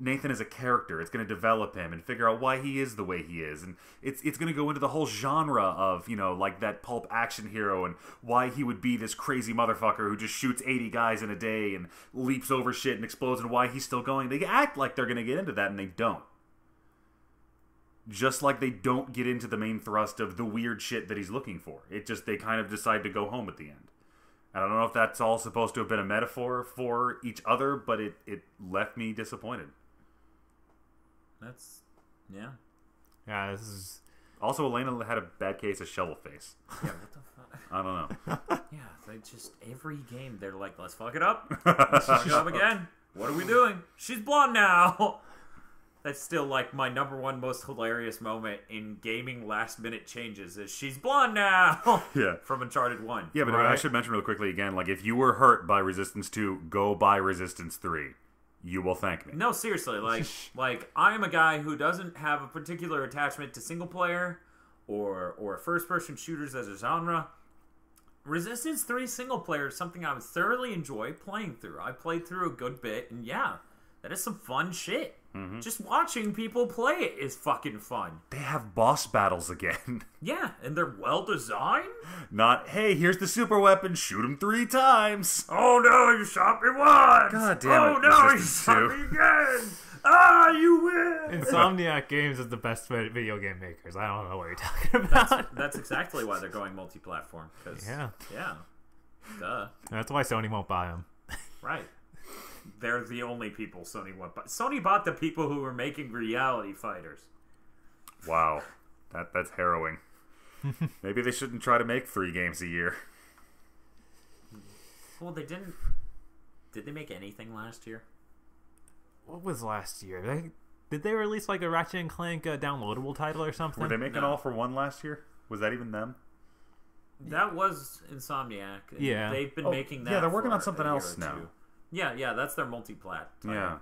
Nathan as a character. It's gonna develop him and figure out why he is the way he is, and it's gonna go into the whole genre of, you know, like that pulp action hero and why he would be this crazy motherfucker who just shoots 80 guys in a day and leaps over shit and explodes, and why he's still going. They act like they're gonna get into that, and they don't. Just like they don't get into the main thrust of the weird shit that he's looking for. They kind of decide to go home at the end. I don't know if that's all supposed to have been a metaphor for each other, but it left me disappointed. Yeah, this is... Also, Elena had a bad case of shovel face. Yeah, what the fuck? I don't know. Yeah, they just, every game, they're like, let's fuck it up. Let's fuck it up again. What are we doing? She's blonde now. That's still like my number one most hilarious moment in gaming last minute changes is she's blonde now. Yeah. From Uncharted 1. Yeah, but I should mention real quickly again, like if you were hurt by Resistance 2, go buy Resistance 3. You will thank me. No, seriously, like I am a guy who doesn't have a particular attachment to single player or first person shooters as a genre. Resistance 3 single player is something I would thoroughly enjoy playing through. I played through a good bit, and yeah, that is some fun shit. Just watching people play it is fucking fun. They have boss battles again. Yeah, and they're well designed. Not, hey, here's the super weapon, shoot him 3 times. Oh no, you shot me once. God damn it. Oh no, you Resistance shot 2. me again. Ah, you win. Insomniac Games is the best video game makers. I don't know what you're talking about. That's exactly why they're going multi-platform. Yeah. Duh. That's why Sony won't buy them. Right. They're the only people Sony won't buy. Sony bought the people who were making Reality Fighters. Wow. That's harrowing. Maybe they shouldn't try to make 3 games a year. Well, they didn't. Did they make anything last year? What was last year? Did they release like a Ratchet and Clank downloadable title or something? Were they making All for One last year? Was that even them? That was Insomniac. Yeah. They've been making that. Yeah, they're working for on something a year else or now. two. Yeah, that's their multi-plat title. Yeah.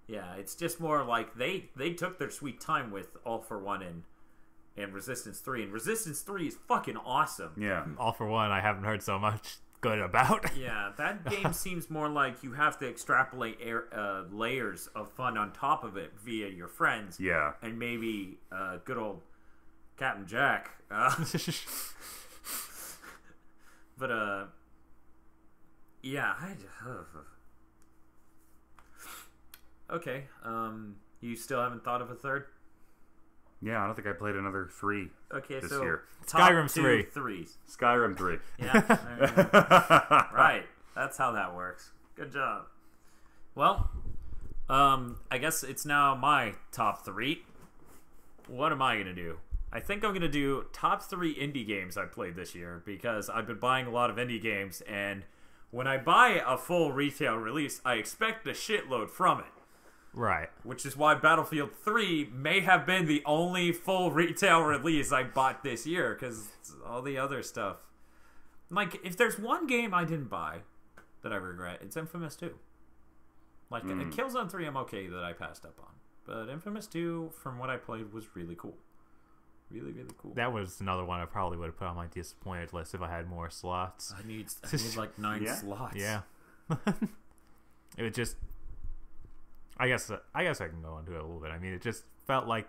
Yeah, it's just more like they took their sweet time with All for One and Resistance 3. And Resistance 3 is fucking awesome. Yeah. All for One, I haven't heard so much good about. Yeah, that game seems more like you have to extrapolate layers of fun on top of it via your friends. Yeah. And maybe good old Captain Jack. But, yeah, okay, you still haven't thought of a third? Yeah, I don't think I played another 3 this year. Skyrim 3. Threes. Skyrim 3. Yeah. Right. That's how that works. Good job. Well, I guess it's now my top 3. What am I going to do? I think I'm going to do top 3 indie games I played this year because I've been buying a lot of indie games, and when I buy a full retail release, I expect a shitload from it. Right. Which is why Battlefield 3 may have been the only full retail release I bought this year, because all the other stuff. Like, if there's one game I didn't buy that I regret, it's Infamous 2. Like, Killzone 3 I'm okay that I passed up on. But Infamous 2, from what I played, was really cool. Really, really cool. That was another one I probably would have put on my disappointed list if I had more slots. I need like 9 slots. Yeah. It was just... I guess I can go into it a little bit. I mean, it just felt like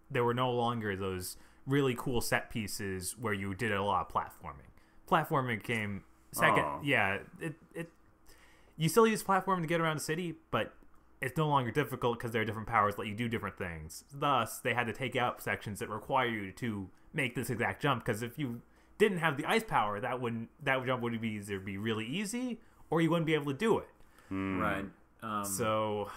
there were no longer those really cool set pieces where you did a lot of platforming. Platforming came second. Oh. Yeah, it you still use platforming to get around the city, but it's no longer difficult because there are different powers that let you do different things. Thus, they had to take out sections that require you to make this exact jump, because if you didn't have the ice power, that jump would either be really easy or you wouldn't be able to do it. Right. So,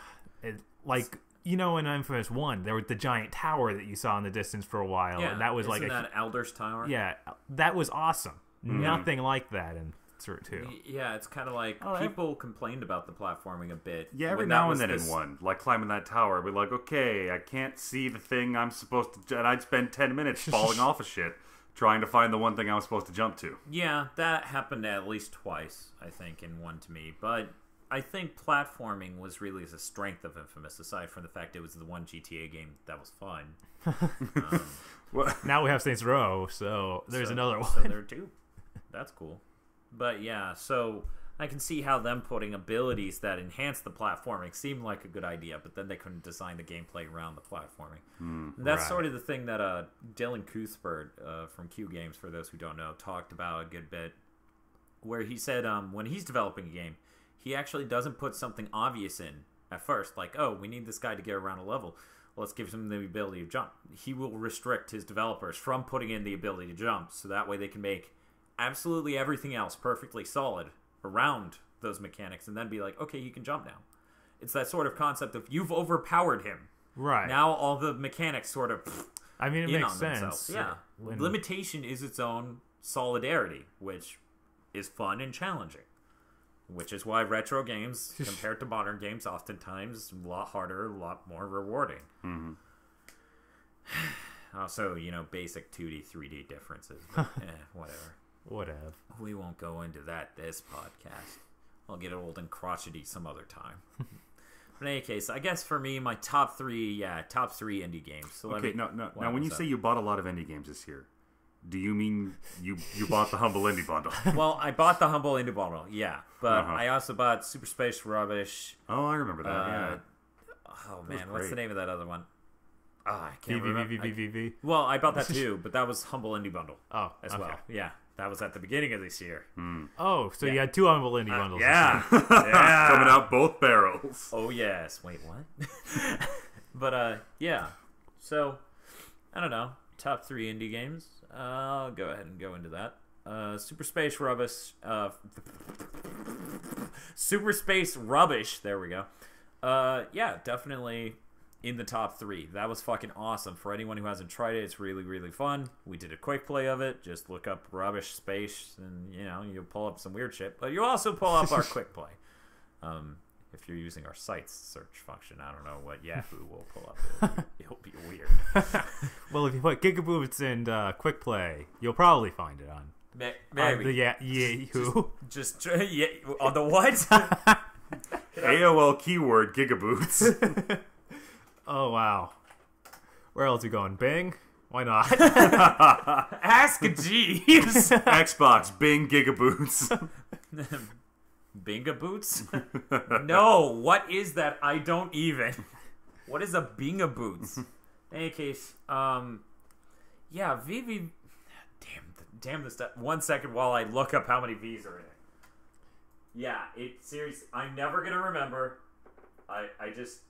like, you know, in Infamous 1, there was the giant tower that you saw in the distance for a while, and that was isn't that Elder's Tower? Yeah, that was awesome. Nothing like that in 2. Yeah, it's kind of like people complained about the platforming a bit. Yeah, every now and then in 1, like climbing that tower, we're like, okay, I can't see the thing I'm supposed to, and I'd spend 10 minutes falling off of shit trying to find the one thing I was supposed to jump to. Yeah, that happened at least twice, I think, in 1 to me. But I think platforming was really the strength of Infamous, aside from the fact it was the one GTA game that was fun. Now we have Saints Row, so there's another one. So there are 2. That's cool. But yeah, so I can see how them putting abilities that enhance the platforming seemed like a good idea, but then they couldn't design the gameplay around the platforming. That's sort of the thing that Dylan Cuthbert from Q Games, for those who don't know, talked about a good bit, where he said when he's developing a game, he actually doesn't put something obvious in at first, like, oh, we need this guy to get around a level. Let's give him the ability to jump. He will restrict his developers from putting in the ability to jump, so that way they can make absolutely everything else perfectly solid around those mechanics, and then be like, okay, you can jump now. It's that sort of concept of you've overpowered him. Right. Now all the mechanics sort of I mean, it makes sense. Themselves. Yeah. Limitation is its own solidarity, which is fun and challenging. Which is why retro games, compared to modern games, oftentimes a lot harder, a lot more rewarding. Also, you know, basic 2D, 3D differences. But, whatever. Whatever. We won't go into that this podcast. I'll get old and crotchety some other time. But in any case, I guess for me, my top 3 indie games. So now when you say you bought a lot of indie games this year, do you mean you bought the Humble Indie Bundle? Well, I bought the Humble Indie Bundle, yeah. But I also bought Super Space Rubbish. Oh, I remember that, yeah. Oh, man, what's the name of that other one? I can't remember. Well, I bought that too, but that was Humble Indie Bundle as well. Yeah, that was at the beginning of this year. Oh, so you had 2 Humble Indie Bundles. Yeah. Yeah. Coming out both barrels. Oh, yes. Wait, what? But, yeah. So, I don't know. Top 3 indie games. I'll go ahead and go into that. Super Space Rubbish. Super Space Rubbish. There we go. Yeah, definitely in the top 3. That was fucking awesome. For anyone who hasn't tried it, it's really, really fun. We did a quick play of it. Just look up Rubbish Space, and, you know, you'll pull up some weird shit. But you'll also pull up our quick play. If you're using our site's search function, I don't know what Yahoo will pull up. It'll be weird. Well, if you put GigaBoots and Quick Play, you'll probably find it on maybe. The Yahoo. Just yeah, on the what? AOL keyword GigaBoots. Oh, wow. Where else are you going? Bing? Why not? Ask Jeeves. Xbox, Bing, GigaBoots. Bingaboots? No, what is that? I don't even. What is a Bingaboots? In any case, yeah, VV. Damn this stuff. 1 second while I look up how many V's are in it. Yeah, it's serious. I'm never gonna remember. I just.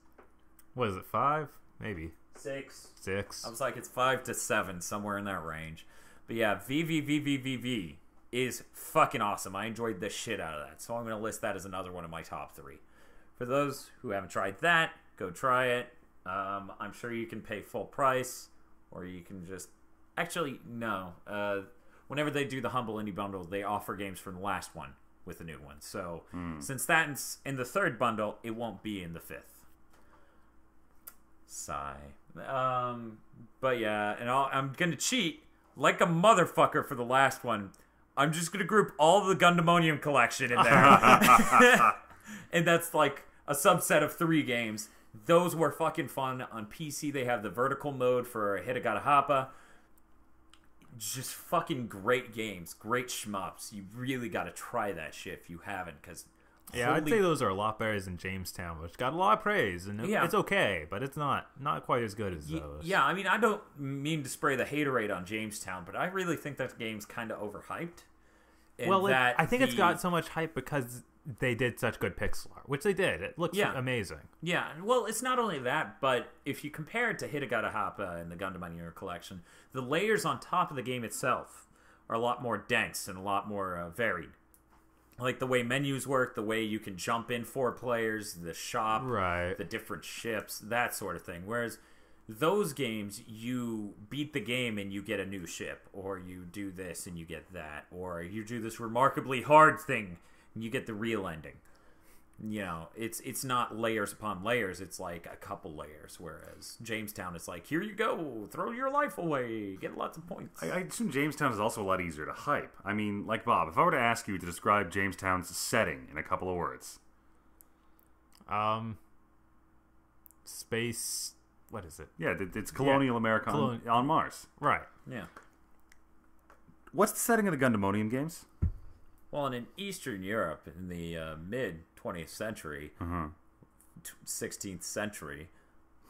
What is it? 5? Maybe 6. 6. I was like, it's 5 to 7, somewhere in that range. But yeah, VVVVVV is fucking awesome. I enjoyed the shit out of that. So I'm going to list that as another one of my top 3. For those who haven't tried that, go try it. I'm sure you can pay full price, or you can just... Actually, no. Whenever they do the Humble Indie Bundle, they offer games from the last one with the new one. So since that's in the 3rd bundle, it won't be in the 5th. Sigh. But yeah, and I'm going to cheat like a motherfucker for the last one. I'm just going to group all the Gundamonium collection in there. And that's like a subset of 3 games. Those were fucking fun. On PC, they have the vertical mode for Hitagata Hapa. Just fucking great games. Great shmups. You really got to try that shit if you haven't, because Yeah, I'd say those are a lot better than Jamestown, which got a lot of praise, and it's okay, but it's not quite as good as those. Yeah, I mean, I don't mean to spray the haterade on Jamestown, but I really think that game's kind of overhyped. Well, I think it's got so much hype because they did such good pixel art, which they did. It looks amazing. Yeah, well, it's not only that, but if you compare it to Hitagata Hapa and the Gundam Union collection, the layers on top of the game itself are a lot more dense and a lot more varied. Like the way menus work, the way you can jump in 4 players, the shop, the different ships, that sort of thing. Whereas those games, you beat the game and you get a new ship, or you do this and you get that, or you do this remarkably hard thing and you get the real ending. You know, it's not layers upon layers, it's like a couple layers, whereas Jamestown is like, here you go, throw your life away, get lots of points. I assume Jamestown is also a lot easier to hype. I mean, like Bob, if I were to ask you to describe Jamestown's setting in a couple of words. Space, what is it? Yeah, it's colonial America on Mars. Right. Yeah. What's the setting of the Gundamonium games? Well, in Eastern Europe, in the mid-20th century, 16th century,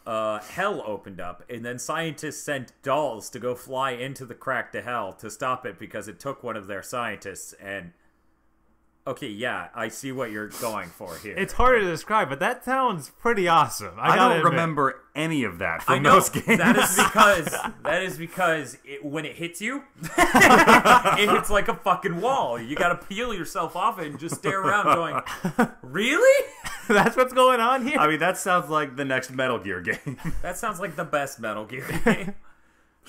hell opened up, and then scientists sent dolls to go fly into the crack to hell to stop it because it took one of their scientists, and... Okay, yeah, I see what you're going for here. It's harder to describe, but that sounds pretty awesome. I don't remember any of that from those games. That is because when it hits you, it hits like a fucking wall. You gotta peel yourself off it and just stare around going, really? That's what's going on here? I mean, that sounds like the next Metal Gear game. That sounds like the best Metal Gear game.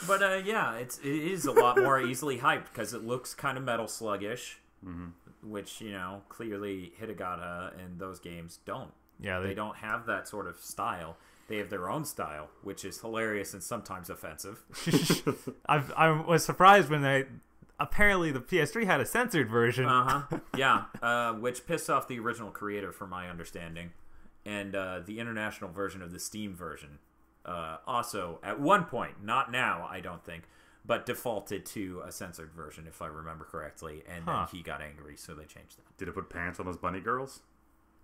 But yeah, it is a lot more easily hyped because it looks kind of Metal Sluggish. Mm-hmm. Which, you know, clearly Hitagata and those games don't. Yeah, they don't have that sort of style. They have their own style, which is hilarious and sometimes offensive. I was surprised when apparently the PS3 had a censored version. Yeah, which pissed off the original creator, from my understanding, and the international version of the Steam version. Also, at one point, not now, I don't think, but defaulted to a censored version, if I remember correctly, and then he got angry, so they changed that. Did it put pants on those bunny girls?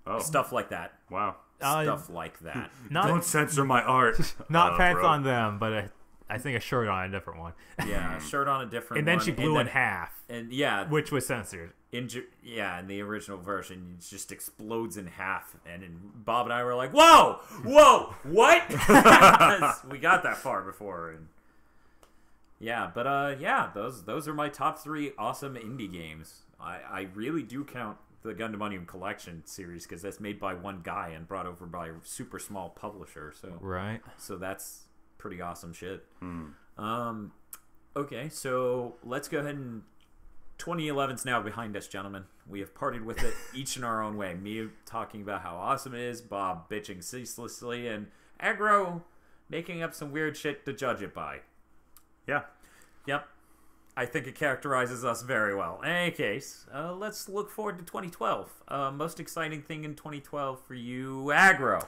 Oh. Stuff like that. Wow. Stuff like that. Don't censor my art. Not pants on them, but I think a shirt on a different one. Yeah, a shirt on a different one. And then she blew in half. And yeah. Which was censored. In the original version, it just explodes in half. And Bob and I were like, whoa, what? We got that far before, and... Yeah, but those are my top 3 awesome indie games. I really do count the Gundamonium Collection series because that's made by one guy and brought over by a super small publisher. So that's pretty awesome shit. Okay, so let's go ahead and 2011's now behind us, gentlemen. We have parted with it each in our own way. Me talking about how awesome it is, Bob bitching ceaselessly, and Aggro making up some weird shit to judge it by. Yeah. Yep. I think it characterizes us very well. In any case, let's look forward to 2012. Most exciting thing in 2012 for you, Aggro.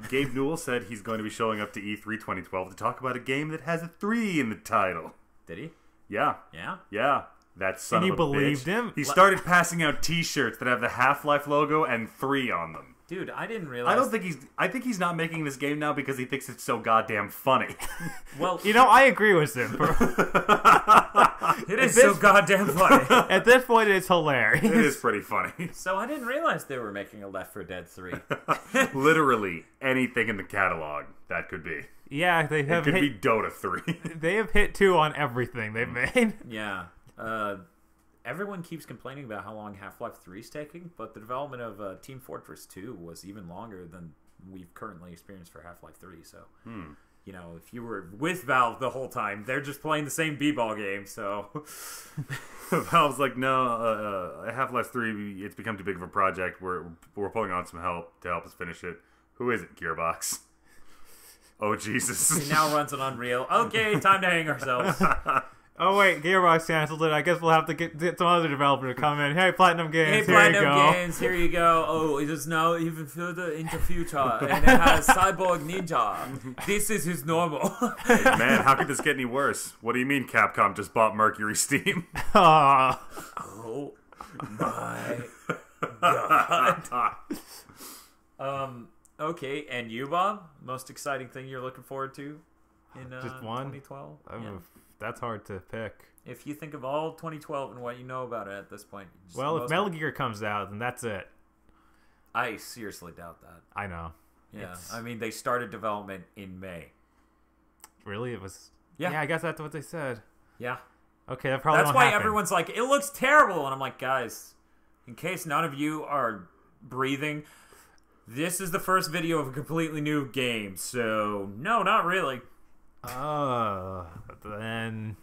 Gabe Newell said he's going to be showing up to E3 2012 to talk about a game that has a 3 in the title. Did he? Yeah. Yeah? Yeah. That son of a bitch. And you believed him? He started passing out t-shirts that have the Half-Life logo and 3 on them. Dude, I didn't realize... I think he's not making this game now because he thinks it's so goddamn funny. Well, you know, I agree with him. It is so goddamn funny. At this point, it's hilarious. It is pretty funny. So I didn't realize they were making a Left 4 Dead 3. Literally anything in the catalog that could be. Yeah, they have It could be Dota 3. They have hit 2 on everything they've made. Yeah. Everyone keeps complaining about how long Half-Life 3 is taking, but the development of Team Fortress 2 was even longer than we've currently experienced for Half-Life 3. So, you know, if you were with Valve the whole time, they're just playing the same b-ball game. So, Valve's like, no, Half-Life 3, it's become too big of a project. We're pulling on some help to help us finish it. Who is it? Gearbox. Oh Jesus! He now runs an Unreal. Okay, time to hang ourselves. Oh wait, Gearbox canceled it. I guess we'll have to get some other developer to come in. Hey, Platinum Games, here you go. Here you go. Oh, it is now even further into future, and it has Cyborg Ninja. This is his normal. Man, how could this get any worse? What do you mean Capcom just bought Mercury Steam? Oh my God. Okay, and you, Bob? Most exciting thing you're looking forward to in Just one? 2012? Yeah. That's hard to pick. If you think of all 2012 and what you know about it at this point. Well, if Metal Gear comes out, then that's it. I seriously doubt that. I know. Yeah, I mean, they started development in May. Really? It was... Yeah. Yeah, I guess that's what they said. Yeah. Okay, that probably That's won't why happen. everyone's like, it looks terrible. And I'm like, guys, in case none of you are breathing, this is the first video of a completely new game. So, no, not really. Then...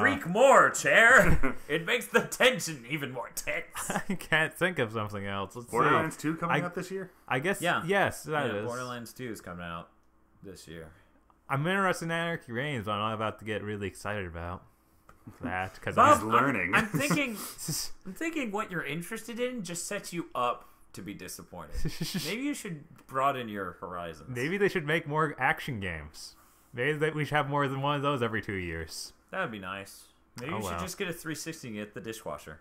Creak more, chair. It makes the tension even more tense. I can't think of something else. Let's Borderlands see. 2 coming out this year? I guess, Yeah. yes, that is. Borderlands 2 is coming out this year. I'm interested in Anarchy Reigns, but I'm not about to get really excited about that because Bob, learning. I'm thinking what you're interested in just sets you up to be disappointed. Maybe you should broaden your horizons. Maybe they should make more action games. Maybe that we should have more than one of those every 2 years. That would be nice. Maybe you should just get a 360 and get the dishwasher.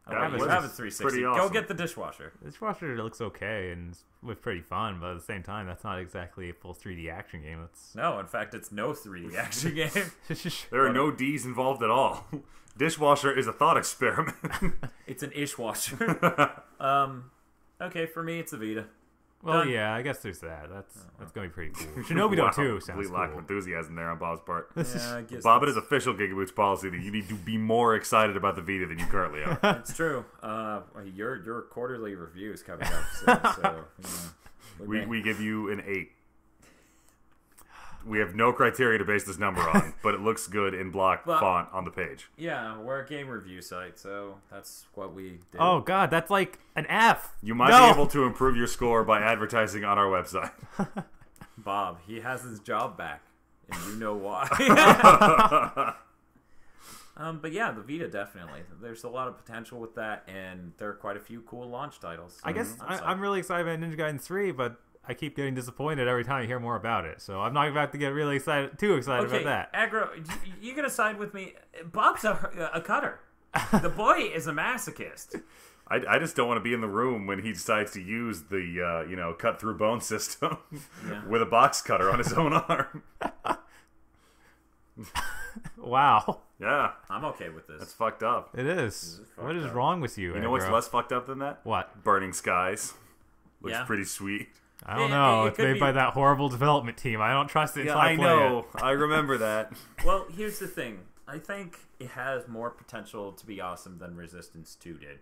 I That want you was to have a 360. pretty Go awesome. get the dishwasher. This dishwasher looks okay and was pretty fun, but at the same time, that's not exactly a full 3D action game. That's No, in fact, it's no 3D action game. There are no D's involved at all. Dishwasher is a thought experiment. It's an ishwasher. Okay, for me, it's a Vita. Well, Done. yeah, I guess there's that. That's gonna be pretty cool. Shinobi 2 sounds Complete lack of cool. enthusiasm there on Bob's part. Yeah, I guess Bob, it is official GigaBoots policy that you need to be more excited about the Vita than you currently are. It's true. Your quarterly review is coming up soon, so We give you an 8. We have no criteria to base this number on, but it looks good in block font on the page. Yeah, we're a game review site, so that's what we did. Oh god, that's like an F. You might be able to improve your score by advertising on our website. Bob, he has his job back, and you know why. But yeah, the Vita, definitely. There's a lot of potential with that, and there are quite a few cool launch titles. I guess I'm really excited about Ninja Gaiden 3, but I keep getting disappointed every time I hear more about it. So I'm not about to get really too excited about that. Aggro, you gonna side with me? Bob's a cutter. The boy is a masochist. I just don't want to be in the room when he decides to use the cut through bone system with a box cutter on his own arm. Wow. Yeah, I'm okay with this. that's fucked up. It is. What is wrong with you, You know what's Aggro? less fucked up than that? What? Burning Skies. Looks Yeah. pretty sweet. I don't know. It It's could made be- by that horrible development team. I don't trust it until I play it. I remember that. Well, here's the thing. I think it has more potential to be awesome than Resistance 2 did.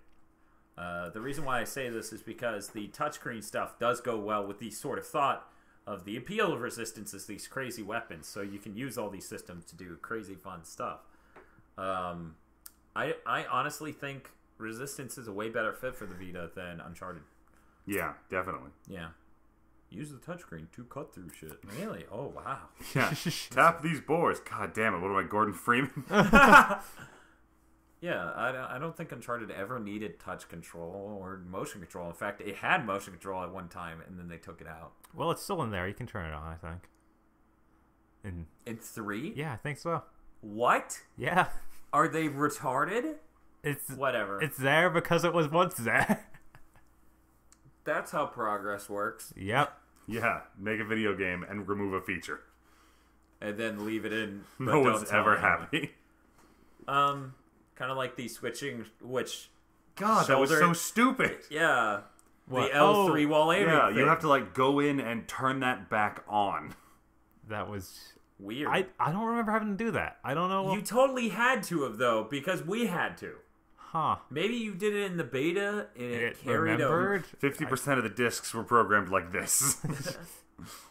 The reason why I say this is because the touchscreen stuff does go well with the sort of thought of the appeal of Resistance is these crazy weapons, so you can use all these systems to do crazy fun stuff. I honestly think Resistance is a way better fit for the Vita than Uncharted. Yeah, definitely. Yeah. Use the touchscreen to cut through shit. Really? Oh, wow. Yeah. Tap these boards. God damn it. What am I, Gordon Freeman? Yeah, I don't think Uncharted ever needed touch control or motion control. In fact, it had motion control at one time, and then they took it out. Well, it's still in there. You can turn it on, I think. In 3? Yeah, I think so. What? Yeah. Are they retarded? It's Whatever. It's there because it was once there. That's how progress works. Yep. Yeah, make a video game and remove a feature. And then leave it in. But No don't one's tell ever anyone. happy. Kind of like the switching, which... God, that was shoulder- so stupid. Yeah. What? The L3 while aiming Yeah, thing. you have to like go in and turn that back on. That was... Weird. I don't remember having to do that. I don't know. You totally had to have, though, because we had to. Huh. Maybe you did it in the beta, and it It carried over. remembered? 50% of the discs were programmed like this.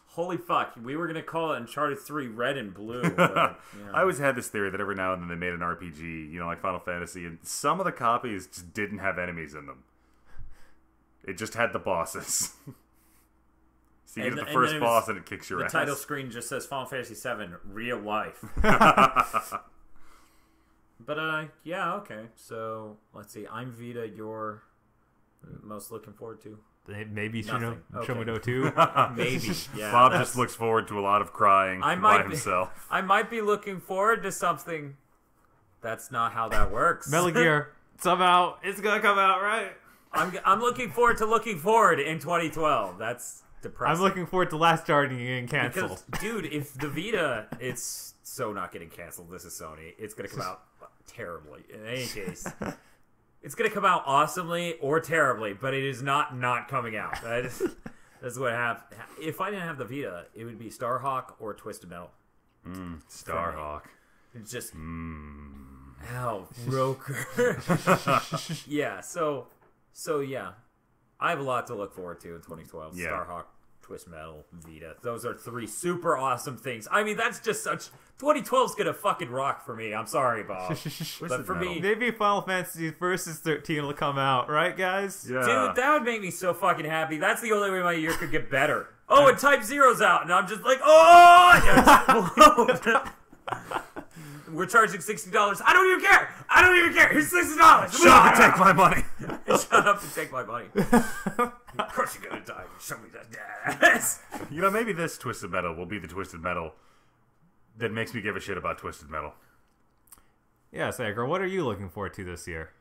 Holy fuck, we were going to call it Uncharted 3 Red and Blue. But, I always had this theory that every now and then they made an RPG, like Final Fantasy, and some of the copies just didn't have enemies in them. It just had the bosses. So you get the first boss and it kicks your the ass. title screen just says Final Fantasy 7 Real Life. But, yeah, okay. So, let's see. I'm Vita, you're most looking forward to? Maybe Nothing. Shimodo 2? Maybe, yeah. Bob just looks forward to a lot of crying by himself. I might be looking forward to something That's not how that works. Metal Gear, somehow, it's gonna come out, right? I'm looking forward to looking forward in 2012. That's depressing. I'm looking forward to Last Guardian getting canceled. Because, dude, if the Vita, it's so not getting canceled. This is Sony. It's going to come out terribly. In any case, it's going to come out awesomely or terribly, but it is not coming out. That's what happened. If I didn't have the Vita, it would be Starhawk or Twisted Metal. Starhawk. It's just, ow, Roker. Yeah, so yeah. I have a lot to look forward to in 2012. Yeah. Starhawk, Twist Metal, Vita. Those are 3 super awesome things. I mean, that's just such... 2012's gonna fucking rock for me. I'm sorry, Bob. But for me... Maybe Final Fantasy Versus 13 will come out, right, guys? Yeah. Dude, that would make me so fucking happy. That's the only way my year could get better. Oh, and Type Zero's out, and I'm just like, oh! We're charging $60. I don't even care. Here's $60. Shut up and take my money. Shut up and take my money. Of course you're gonna die. Show me that. You know, maybe this Twisted Metal will be the Twisted Metal that makes me give a shit about Twisted Metal. Yes, Aggro, what are you looking forward to this year?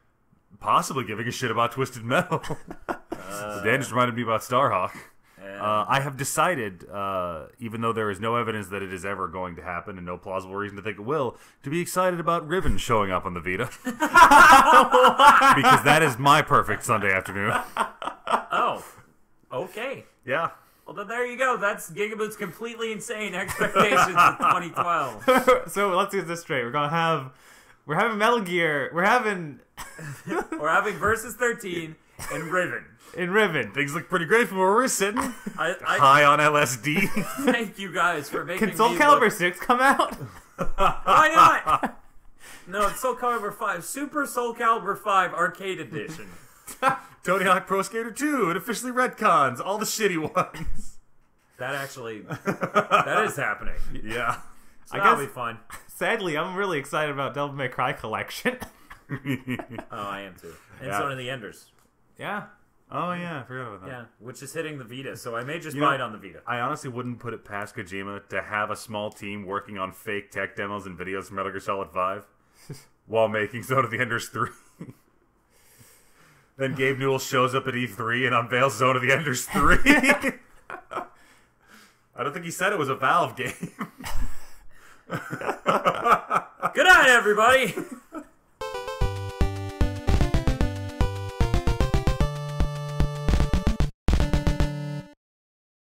Possibly giving a shit about Twisted Metal. Dan just reminded me about Starhawk. I have decided, even though there is no evidence that it is ever going to happen and no plausible reason to think it will, to be excited about Riven showing up on the Vita. Because that is my perfect Sunday afternoon. Oh, okay. Yeah. Well, then there you go. That's GigaBoots' completely insane expectations of 2012. So let's get this straight. We're having Metal Gear. We're having Versus 13 and Riven. In Riven. Things look pretty great from where we're sitting. I High on LSD. thank you guys for making Can Soul me Calibur look... 6 come out? Why not? No, it's Soul Calibur 5. Super Soul Calibur 5 Arcade Edition. Tony Hawk Pro Skater 2. It officially retcons all the shitty ones. That actually... that is happening. Yeah. So I that'll guess- be fun. Sadly, I'm really excited about Devil May Cry Collection. Oh, I am too. And Yeah. so are the Enders. Yeah. Oh, yeah. I forgot about that. Yeah, which is hitting the Vita, so I may just You buy know- it on the Vita. I honestly wouldn't put it past Kojima to have a small team working on fake tech demos and videos from Metal Gear Solid 5 while making Zone of the Enders 3. Then Gabe Newell shows up at E3 and unveils Zone of the Enders 3. I don't think he said it was a Valve game. Good night, everybody!